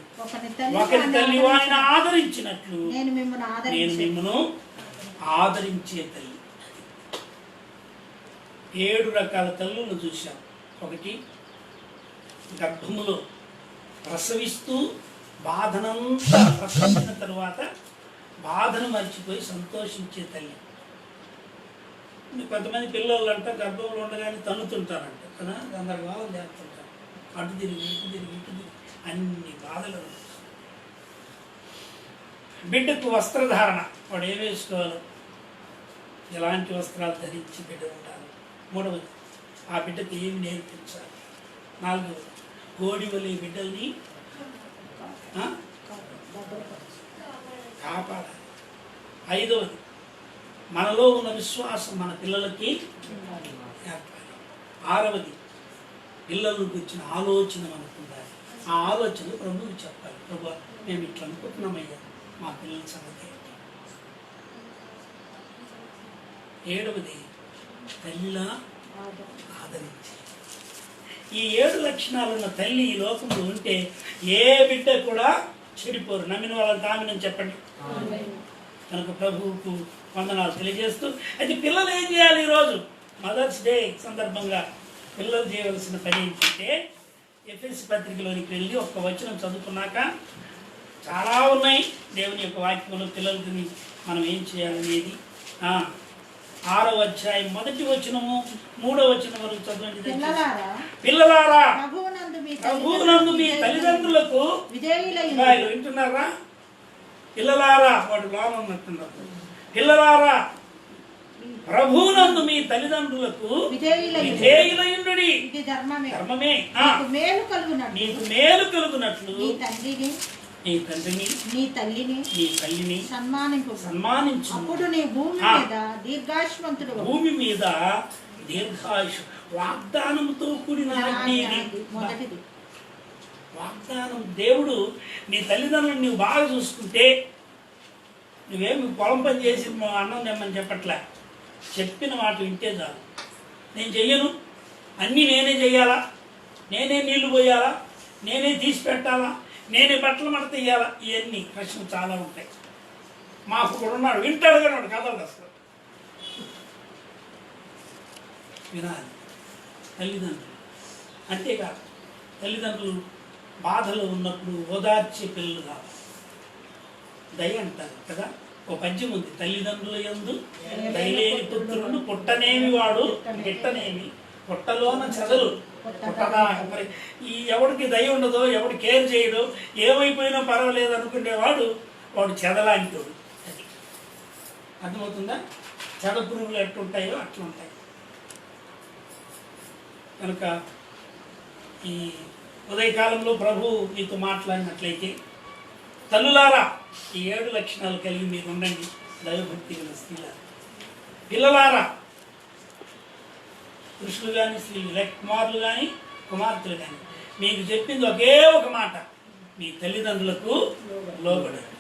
ఒకరి తల్లి వారిని ఆదరించినట్లు నేను మిమ్మను ఆదరించే తల్లి. 7 రకాల తల్లులను చూశాం. 1, గర్భములో ప్రసవిస్తూ బాధనంతా ప్రసవించిన తరువాత బాధను మర్చిపోయి సంతోషించే తల్లి. కొంతమంది పిల్లలు అంట గర్భంలో ఉండగానే తన్నుతుంటారంట కదా, గందరగోళం చేస్తుంటారు, అటు తిరిగి ఇటు తిరిగి అన్ని బాధలు. బిడ్డకు వస్త్రధారణ, వాడు ఏం వేసుకోవాలి, ఎలాంటి వస్త్రాలు ధరించి బిడ్డ ఉండాలి. 3వది ఆ బిడ్డకు ఏమి నేర్పించాలి. 4వది కోడివలే బిడ్డల్ని కాపాడాలి. 5వది మనలో ఉన్న విశ్వాసం మన పిల్లలకి ఏర్పాలి. 6వది పిల్లల గురించిన ఆలోచన మనకు ఉండాలి. ఆ ఆలోచన ప్రభువుకి చెప్పాలి, ప్రభు మేము ఇట్లా అనుకుంటున్నామయ్యా, మా పిల్లల సంగతి. 7వది తల్లిలా ఆదరించి. ఈ 7 లక్షణాలు ఉన్న తల్లి ఈ లోకంలో ఉంటే ఏ బిడ్డ కూడా చెడిపోరు. నమ్మిన వాళ్ళని తామినని చెప్పండి. కనుక ప్రభువుకు వందనాలు తెలియజేస్తూ, అయితే పిల్లలు ఏం చేయాలి? ఈరోజు మదర్స్ డే సందర్భంగా పిల్లలు చేయవలసిన పని ఏంటంటే, ఎఫెసీ పత్రికలోనికి వెళ్ళి ఒక్క వచనం చదువుకున్నాక, చాలా ఉన్నాయి దేవుని యొక్క వాక్యంలో పిల్లలకి మనం ఏం చేయాలనేది. 6వ అధ్యాయం 1వ వచనము 3వ వచనం వరకు చదవండి. పిల్లలారా ప్రభువునందు మీ తల్లిదండ్రులకు వింటున్నారా? పిల్లలారా, వాడు లోన ఉన్నట్టున్నారు. పిల్లలారా ప్రభువునందు మీ తల్లిదండ్రులకు విధేయులయుండుడి, ధర్మమే. నీకు మేలు కలుగునట్లు నీ తండ్రిని నీ తల్లిని సన్మానించు. అప్పుడు నీ భూమి మీద దీర్ఘాయుష్, వాగ్దానంతో కూడిన ఆజ్ఞ ఇది. మొదటిది వాగ్దానం. దేవుడు నీ తల్లిదండ్రులను నువ్వు బాగా చూసుకుంటే, నువ్వేమి పొలం పని చేసి అన్నం తెమ్మని చెప్పట్లే, చెప్పిన మాట వింటే చాలు. నేను చెయ్యను, అన్నీ నేనే చెయ్యాలా, నేనే నీళ్లు పోయాలా, నేనే తీసి పెట్టాలా, నేనే బట్టలు మడత వేయాలా, ఇవన్నీ ప్రశ్నలు చాలా ఉంటాయి. మాకు కూడా ఉన్నాడు, వింటాడు కానీ వాడు కథలు అసలు వినాలి. తల్లిదండ్రులు అంతేకాదు, తల్లిదండ్రులు బాధలో ఉన్నప్పుడు ఓదార్చే పిల్లలు కావాలి. దయ అంటారు కదా, ఓ పద్యం ఉంది, తల్లిదండ్రుల యందు దయలేని పుత్రుడు పుట్టనేమి వాడు గిట్టనేమి పుట్టలోన చదలు పుట్టదా. మరి ఈ ఎవడికి దయ ఉండదో, ఎవడు కేర్ చేయడో, ఏమైపోయినా పర్వాలేదు అనుకునేవాడు వాడు చెదలాంటోడు. అది అర్థమవుతుందా? చెద పురుగులు ఎట్లుంటాయో అట్లుంటాయి. కనుక ఈ ఉదయకాలంలో ప్రభు మీతో మాట్లాడినట్లయితే, తల్లులారా ఈ 7 లక్షణాలు కలిగి మీరు ఉండండి, దైవభక్తి గల స్త్రీలారా. పిల్లలారా, పురుషులు కానీ స్త్రీలు, కుమారులు కానీ కుమార్తెలు కానీ, మీకు చెప్పింది ఒకే ఒక మాట, మీ తల్లిదండ్రులకు లోబడండి.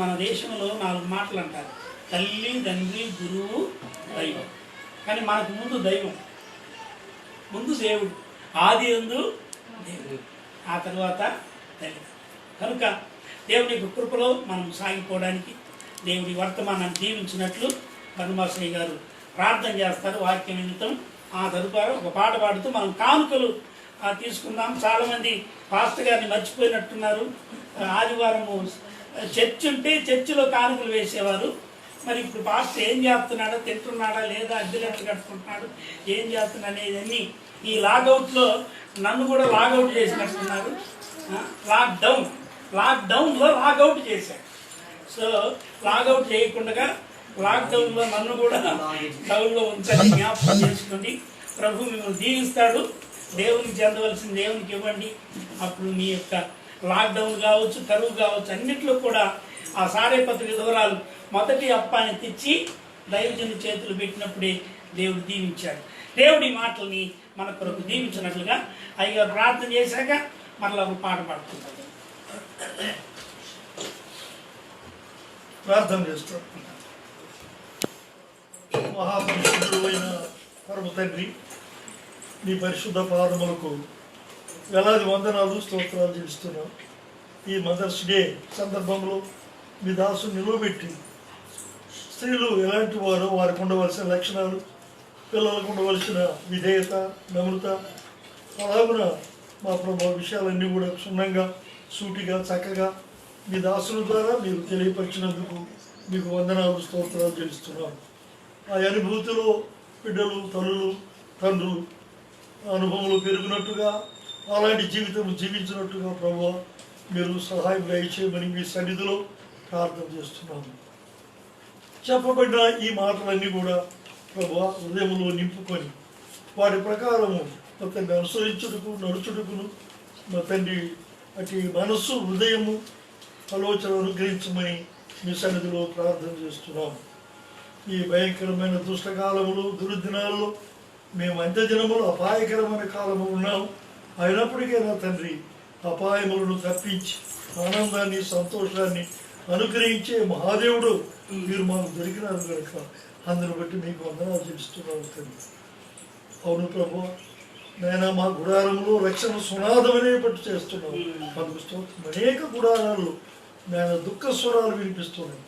మన దేశంలో 4 మాటలు అంటారు, తల్లి, తండ్రి, గురువు, దైవం. కానీ మనకు ముందు దైవం, ముందు దేవుడు, ఆది యందు దేవుడు, ఆ తర్వాత తల్లి. కనుక దేవుని యొక్క కృపలో మనం సాగిపోవడానికి దేవుడి వర్తమానాన్ని దీవించినట్లు పద్మాశ్రీ గారు ప్రార్థన చేస్తారు వాక్యం నిమిత్తం. ఆ తదుపరి ఒక పాట పాడుతూ మనం కానుకలు తీసుకుందాం. చాలామంది పాస్టర్ గారిని మర్చిపోయినట్టున్నారు. ఆదివారము చర్చ్ ఉంటే చర్చిలో కానుకలు వేసేవారు. మరి ఇప్పుడు పాస్టర్ ఏం చేస్తున్నాడో, తింటున్నాడా లేదా, అద్దెలెట్లు కట్టుకుంటున్నాడు, ఏం చేస్తున్నాడు అనేదన్నీ ఈ లాగౌట్లో నన్ను కూడా లాగౌట్ చేసినట్టున్నారు. లాక్డౌన్లో లాగౌట్ చేశాడు. సో లాగౌట్ చేయకుండా లాక్డౌన్లో నన్ను కూడా డౌన్లో ఉంచని జ్ఞాపకం చేసుకోండి. ప్రభు మిమ్మల్ని దీవిస్తాడు. దేవునికి చెందవలసిన దేవునికి ఇవ్వండి. అప్పుడు మీ యొక్క లాక్డౌన్ కావచ్చు, కరువు కావచ్చు, అన్నిట్లో కూడా ఆ సారేపత్రిక వివరాలు మొదటి అప్పాన్ని తెచ్చి దైవజనుల చేతులు పెట్టినప్పుడే దేవుడు దీవించాడు. దేవుడి మాటల్ని మన కొరకు దీవించినట్లుగా అయ్యగారు ప్రార్థన చేశాక మరలా ఒక పాట పాడుతుంటారు. ప్రార్థన చేస్తాం. మహాపరిశుద్ధుడు అయిన పరమ తండ్రి, నీ పరిశుద్ధ పాదములకు వేలాది వందనాలు, స్తోత్రాలు చెల్లిస్తున్నాం. ఈ మదర్స్ డే సందర్భంలో మీ దాసుని నిలవబెట్టి, స్త్రీలు ఎలాంటి వారో వారికి ఉండవలసిన లక్షణాలు, పిల్లలకు ఉండవలసిన విధేయత, నమ్రత, అలాగున మా ప్రభావ విషయాలన్నీ కూడా క్షుణ్ణంగా, సూటిగా, చక్కగా మీ దాసుల ద్వారా మీరు తెలియపరిచినందుకు మీకు వందనాలు, స్తోత్రాలు చెల్లిస్తున్నాం. ఆ అనుభూతిలో బిడ్డలు, తల్లులు, తండ్రులు అనుభవంలో పెరిగినట్టుగా, అలాంటి జీవితం జీవించినట్టుగా ప్రభువా మీరు సహాయం దయచేయమని మీ సన్నిధిలో ప్రార్థన చేస్తున్నాము. చెప్పబడిన ఈ మాటలన్నీ కూడా ప్రభువా హృదయంలో నింపుకొని వాటి ప్రకారము మా తండ్రి అనుసరించుటకు, నడుచుటకును మా తండ్రి అటు మనస్సు, హృదయము, ఆలోచన అనుగ్రహించమని మీ సన్నిధిలో ప్రార్థన చేస్తున్నాము. ఈ భయంకరమైన దుష్టకాలములు, దుర్దినాల్లో మేము అంత్యదినములు అపాయకరమైన కాలము ఉన్నాము. అయినప్పటికీ నా తండ్రి అపాయములను తప్పించి ఆనందాన్ని, సంతోషాన్ని అనుగ్రహించే మహాదేవుడు మీరు మాకు దొరికినారు కనుక అందును బట్టి మీకు వందనాలు చెల్లిస్తున్నాను తండ్రి. అవును ప్రభు, నేను మా గుడారంలో రక్షణ సునాదమనే పట్టు చేస్తున్నాను. అందుకు స్తోత్రం. అనేక గుడారాల్లో నేను దుఃఖ స్వరాలు వినిపిస్తున్నాను.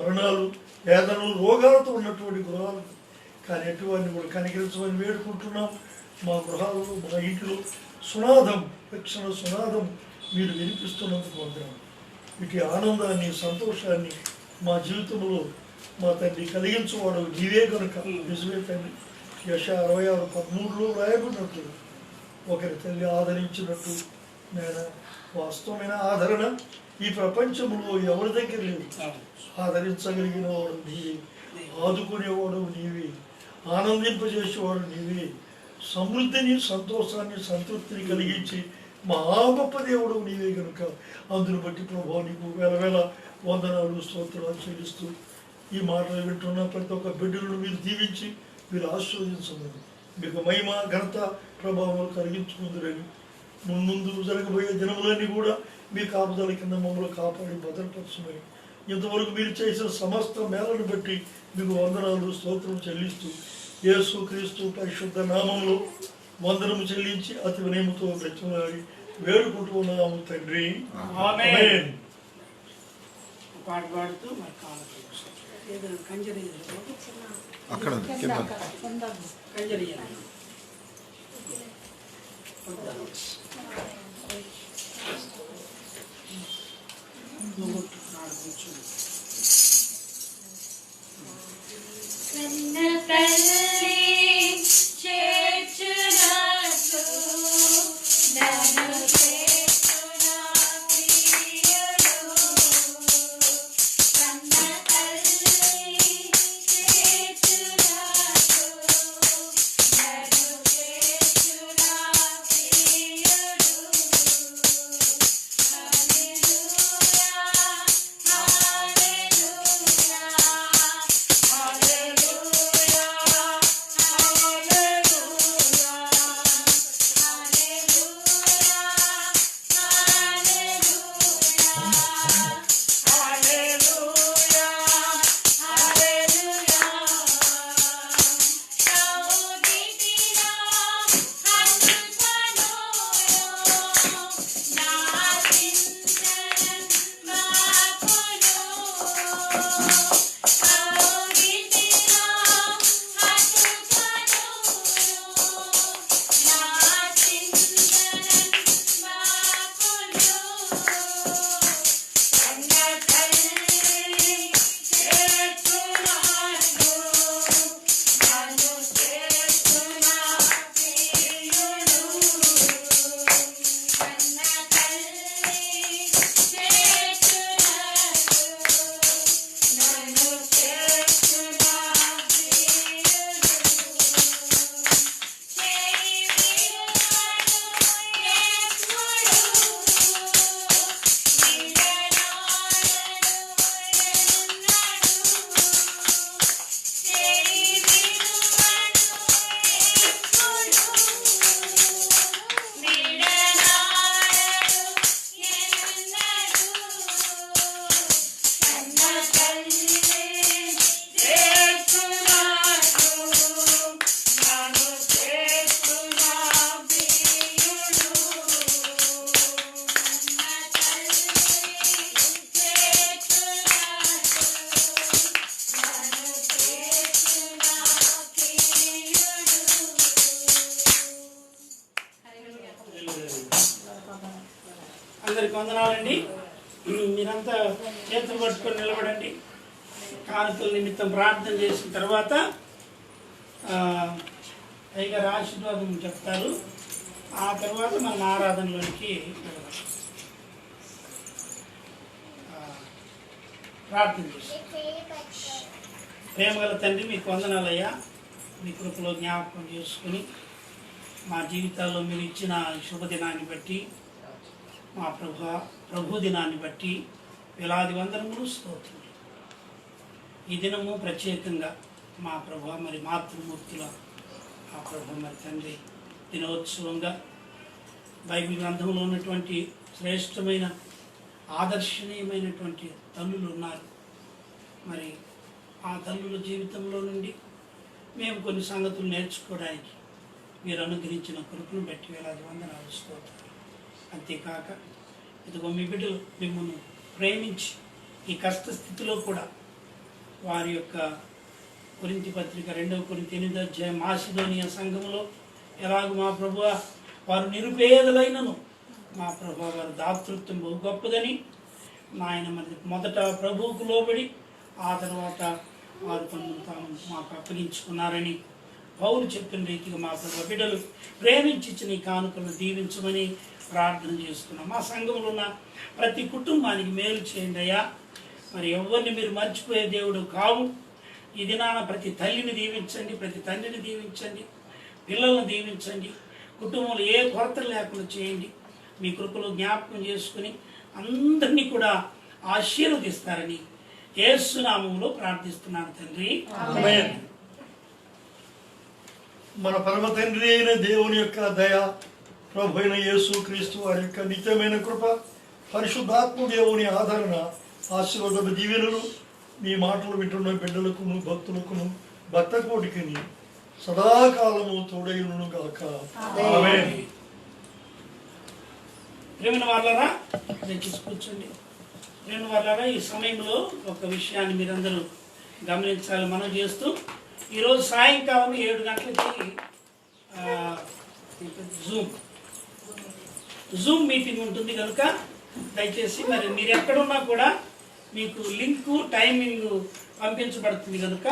మరణాలు, వేదనలు, రోగాలతో ఉన్నటువంటి గృహాలు. కానీ ఎటువంటి కూడా కనికరించమని వేడుకుంటున్నాం. మా గృహాలలో, మా ఇంటిలో సునాదం, రక్షణ సునాదం మీరు వినిపిస్తున్నందుకు వందనాలు. ఇటు ఆనందాన్ని, సంతోషాన్ని మా జీవితంలో మా తండ్రి కలిగించువాడు నీవే కనుక నిజమే తండ్రి. యెషయా 66:13 రాయబడినట్లు ఒకరి తల్లి ఆదరించినట్టు నేను వాస్తవమైన ఆదరణ ఈ ప్రపంచంలో ఎవరి దగ్గర లేదు. ఆదరించగలిగిన వాడు నీవే, ఆదుకునేవాడు నీవే, ఆనందింపజేసేవాడు నీవే, సమృద్ధిని, సంతోషాన్ని, సంతృప్తిని కలిగించి మహా గొప్ప దేవుడు నీవే కనుక అందును బట్టి ప్రభువా నీకు వేల వందనాలు, స్తోత్రాలు చెల్లిస్తూ ఈ మాటలు వింటున్న ప్రతి ఒక్క బిడ్డలను మీరు దీవించి మీరు ఆశీర్వదించమని మీకు మహిమ ఘనత ప్రభావం కలిగించుకుందరని ముందు జరగబోయే దినములన్నీ కూడా మీ కాపుదల కింద మమ్మల్ని కాపాడి భద్రపరచమని ఇంతవరకు మీరు చేసిన సమస్త మేళను బట్టి మీకు వందనాలు స్తోత్రం చెల్లిస్తూ యేసు క్రీస్తు పరిశుద్ధ నామంలో వందనము చెల్లించి అతి వినయముతో బ్రతిమలాడి వేడుకుంటున్నాము తండ్రి. ఆమేన్. పాట పాడుతూ మరి కంజరి అక్కడ కంజరి అందరికి వందనాలండి. మీరంతా చేతులు పట్టుకొని నిలబడండి. కానుకల నిమిత్తం ప్రార్థన చేసిన తర్వాత అయ్యగారు ఆశీర్వాదం చెప్తారు. ఆ తర్వాత మనం ఆరాధనలోనికి ప్రార్థన చేస్తాం. ప్రేమగల తండ్రి, మీకు వందనాలయ్యా. మీ కృపలో జ్ఞాపకం చేసుకుని మా జీవితాల్లో మీరు ఇచ్చిన శుభదినాన్ని బట్టి, మా ప్రభు దినాన్ని బట్టి వేలాది వందనములు స్తోత్రములు. ఈ దినము ప్రత్యేకంగా మా ప్రభు మరి మాతృమూర్తుల మా ప్రభు మరి తండ్రి దినోత్సవంగా బైబిల్ గ్రంథంలో ఉన్నటువంటి శ్రేష్టమైన ఆదర్శనీయమైనటువంటి తల్లులు ఉన్నారు. మరి ఆ తల్లుల జీవితంలో నుండి మేము కొన్ని సంగతులు నేర్చుకోవడానికి మీరు అనుగ్రహించిన కృపను బట్టి వేలాది వందనాలు స్తోత్రాలు. అంతేకాక ఇదిగో మీ బిడ్డలు మిమ్మల్ని ప్రేమించి ఈ కష్ట స్థితిలో కూడా వారి యొక్క కొరింథీ పత్రిక 2 కొరింథీ 8వ అధ్యాయం మాసిదోనియా సంఘములో ఎలాగో మా ప్రభువ వారు నిరుపేదలైనను మా ప్రభువ వారి దాతృత్వం బహు గొప్పదని నాయన మరి మొదట ప్రభువుకు లోబడి ఆ తర్వాత వారు తాము మాకు అప్పగించుకున్నారని పౌలు చెప్పిన రీతిగా మా ప్రభు బిడ్డలు ప్రేమించి నీ కానుకలను దీవించమని ప్రార్థన చేసుకున్నాం. మా సంఘంలో ఉన్న ప్రతి కుటుంబానికి మేలు చేయండి అయ్యా. మరి ఎవరిని మీరు మర్చిపోయే దేవుడు కావు. ఈ దినాన ప్రతి తల్లిని దీవించండి, ప్రతి తండ్రిని దీవించండి, పిల్లలను దీవించండి, కుటుంబంలో ఏ కొరతలు లేకుండా చేయండి. మీ కృపలో జ్ఞాపకం చేసుకుని అందరినీ కూడా ఆశీర్వదిస్తారని యేసు నామములో ప్రార్థిస్తున్నాను తండ్రి. ఆమేన్. మన పరమ తండ్రి అయిన దేవుని యొక్క దయ, ప్రభు అయిన యేసు క్రీస్తు వారి యొక్క నిత్యమైన కృప, పరిశుద్ధాత్మ దేవుని ఆదరణ, ఆశీర్వాద దీవెనలు మీ మాటలు వింటున్న బిడ్డలకును భక్తులకును భక్త కోటికిని సదాకాలము తోడైను గాక. ఆమేన్. ప్రేమ వాళ్ళరా దయచేసి కూర్చోండి. ప్రేమ వాళ్ళరా, ఈ సమయంలో ఒక విషయాన్ని మీరందరూ గమనించాలి మనం చేస్తూ, ఈరోజు సాయంకాలం 7 గంటలకి జూమ్ మీటింగ్ ఉంటుంది కనుక దయచేసి మరి మీరు ఎక్కడున్నా కూడా మీకు లింకు టైమింగ్ పంపించబడుతుంది కనుక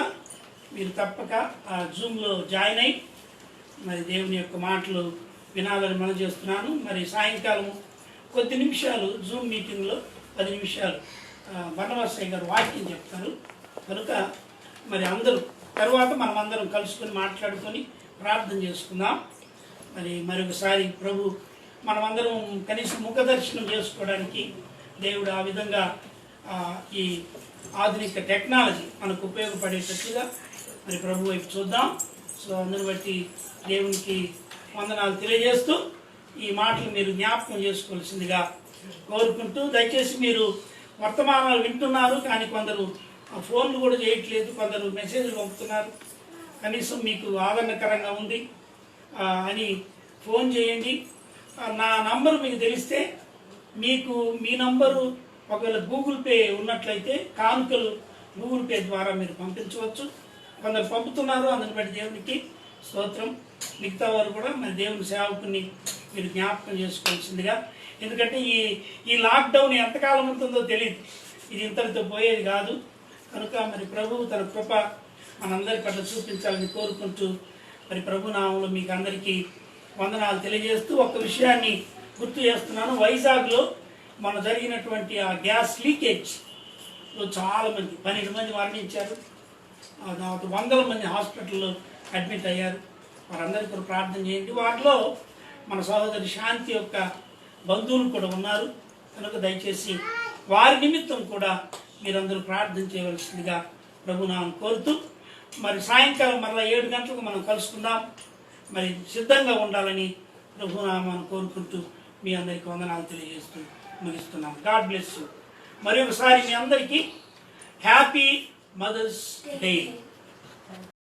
మీరు తప్పక ఆ జూమ్లో జాయిన్ అయ్యి మరి దేవుని యొక్క మాటలు వినాలని మనం చేస్తున్నాను. మరి సాయంకాలం కొద్ది నిమిషాలు జూమ్ మీటింగ్లో 10 నిమిషాలు బన్నవాసయ్య గారు వాక్యం చెప్తారు కనుక మరి అందరూ తర్వాత మనం అందరం కలుసుకొని మాట్లాడుకొని ప్రార్థన చేసుకుందాం. మరి మరొకసారి ప్రభు మనమందరం కనీసం ముఖ దర్శనం చేసుకోవడానికి దేవుడు ఆ విధంగా ఈ ఆధునిక టెక్నాలజీ మనకు ఉపయోగపడేటట్లుగా మరి ప్రభు వైపు చూద్దాం. సో అందరిని బట్టి దేవునికి వందనాలు తెలియజేస్తూ ఈ మాటలు మీరు జ్ఞాపకం చేసుకోవాల్సిందిగా కోరుకుంటూ, దయచేసి మీరు వర్తమానాలు వింటున్నారు కానీ కొందరు ఫోన్లు కూడా చేయట్లేదు, కొందరు మెసేజ్లు పంపుతున్నారు. కనీసం మీకు ఆదరణకరంగా ఉంది అని ఫోన్ చేయండి. నా నంబరు మీకు తెలిస్తే మీకు మీ నంబరు ఒకవేళ గూగుల్ పే ఉన్నట్లయితే కానుకలు గూగుల్ పే ద్వారా మీరు పంపించవచ్చు. కొందరు పంపుతున్నారు, అందుని బట్టి దేవునికి స్తోత్రం. మిగతా వారు కూడా మరి దేవుని సేవకుని మీరు జ్ఞాపకం చేసుకోవాల్సిందిగా, ఎందుకంటే ఈ లాక్డౌన్ ఎంతకాలం ఉంటుందో తెలియదు, ఇది ఇంతటితో పోయేది కాదు కనుక మరి ప్రభువు తన కృప మనందరి పట్ల చూపించాలని కోరుకుంటూ మరి ప్రభు నామంలో మీకు అందరికీ వందనాలు తెలియజేస్తూ ఒక విషయాన్ని గుర్తు చేస్తున్నాను. వైజాగ్లో మన జరిగినటువంటి ఆ గ్యాస్ లీకేజ్లో చాలామంది 12 మంది మరణించారు. దాదాపు 100 మంది హాస్పిటల్లో అడ్మిట్ అయ్యారు. వారందరికీ కూడా ప్రార్థన చేయండి. వాటిలో మన సహోదరి శాంతి యొక్క బంధువులు కూడా ఉన్నారు కనుక దయచేసి వారి నిమిత్తం కూడా మీరందరూ ప్రార్థన చేయవలసిందిగా ప్రభునామం కోరుతూ మరి సాయంకాలం మరలా 7 గంటలకు మనం కలుసుకుందాం. మరి సిద్ధంగా ఉండాలని ప్రభునామాన్ని కోరుకుంటూ మీ అందరికీ వందనాలు తెలియజేస్తూ ముగిస్తున్నాం. God bless you. మరి ఒకసారి మీ అందరికీ హ్యాపీ మదర్స్ డే.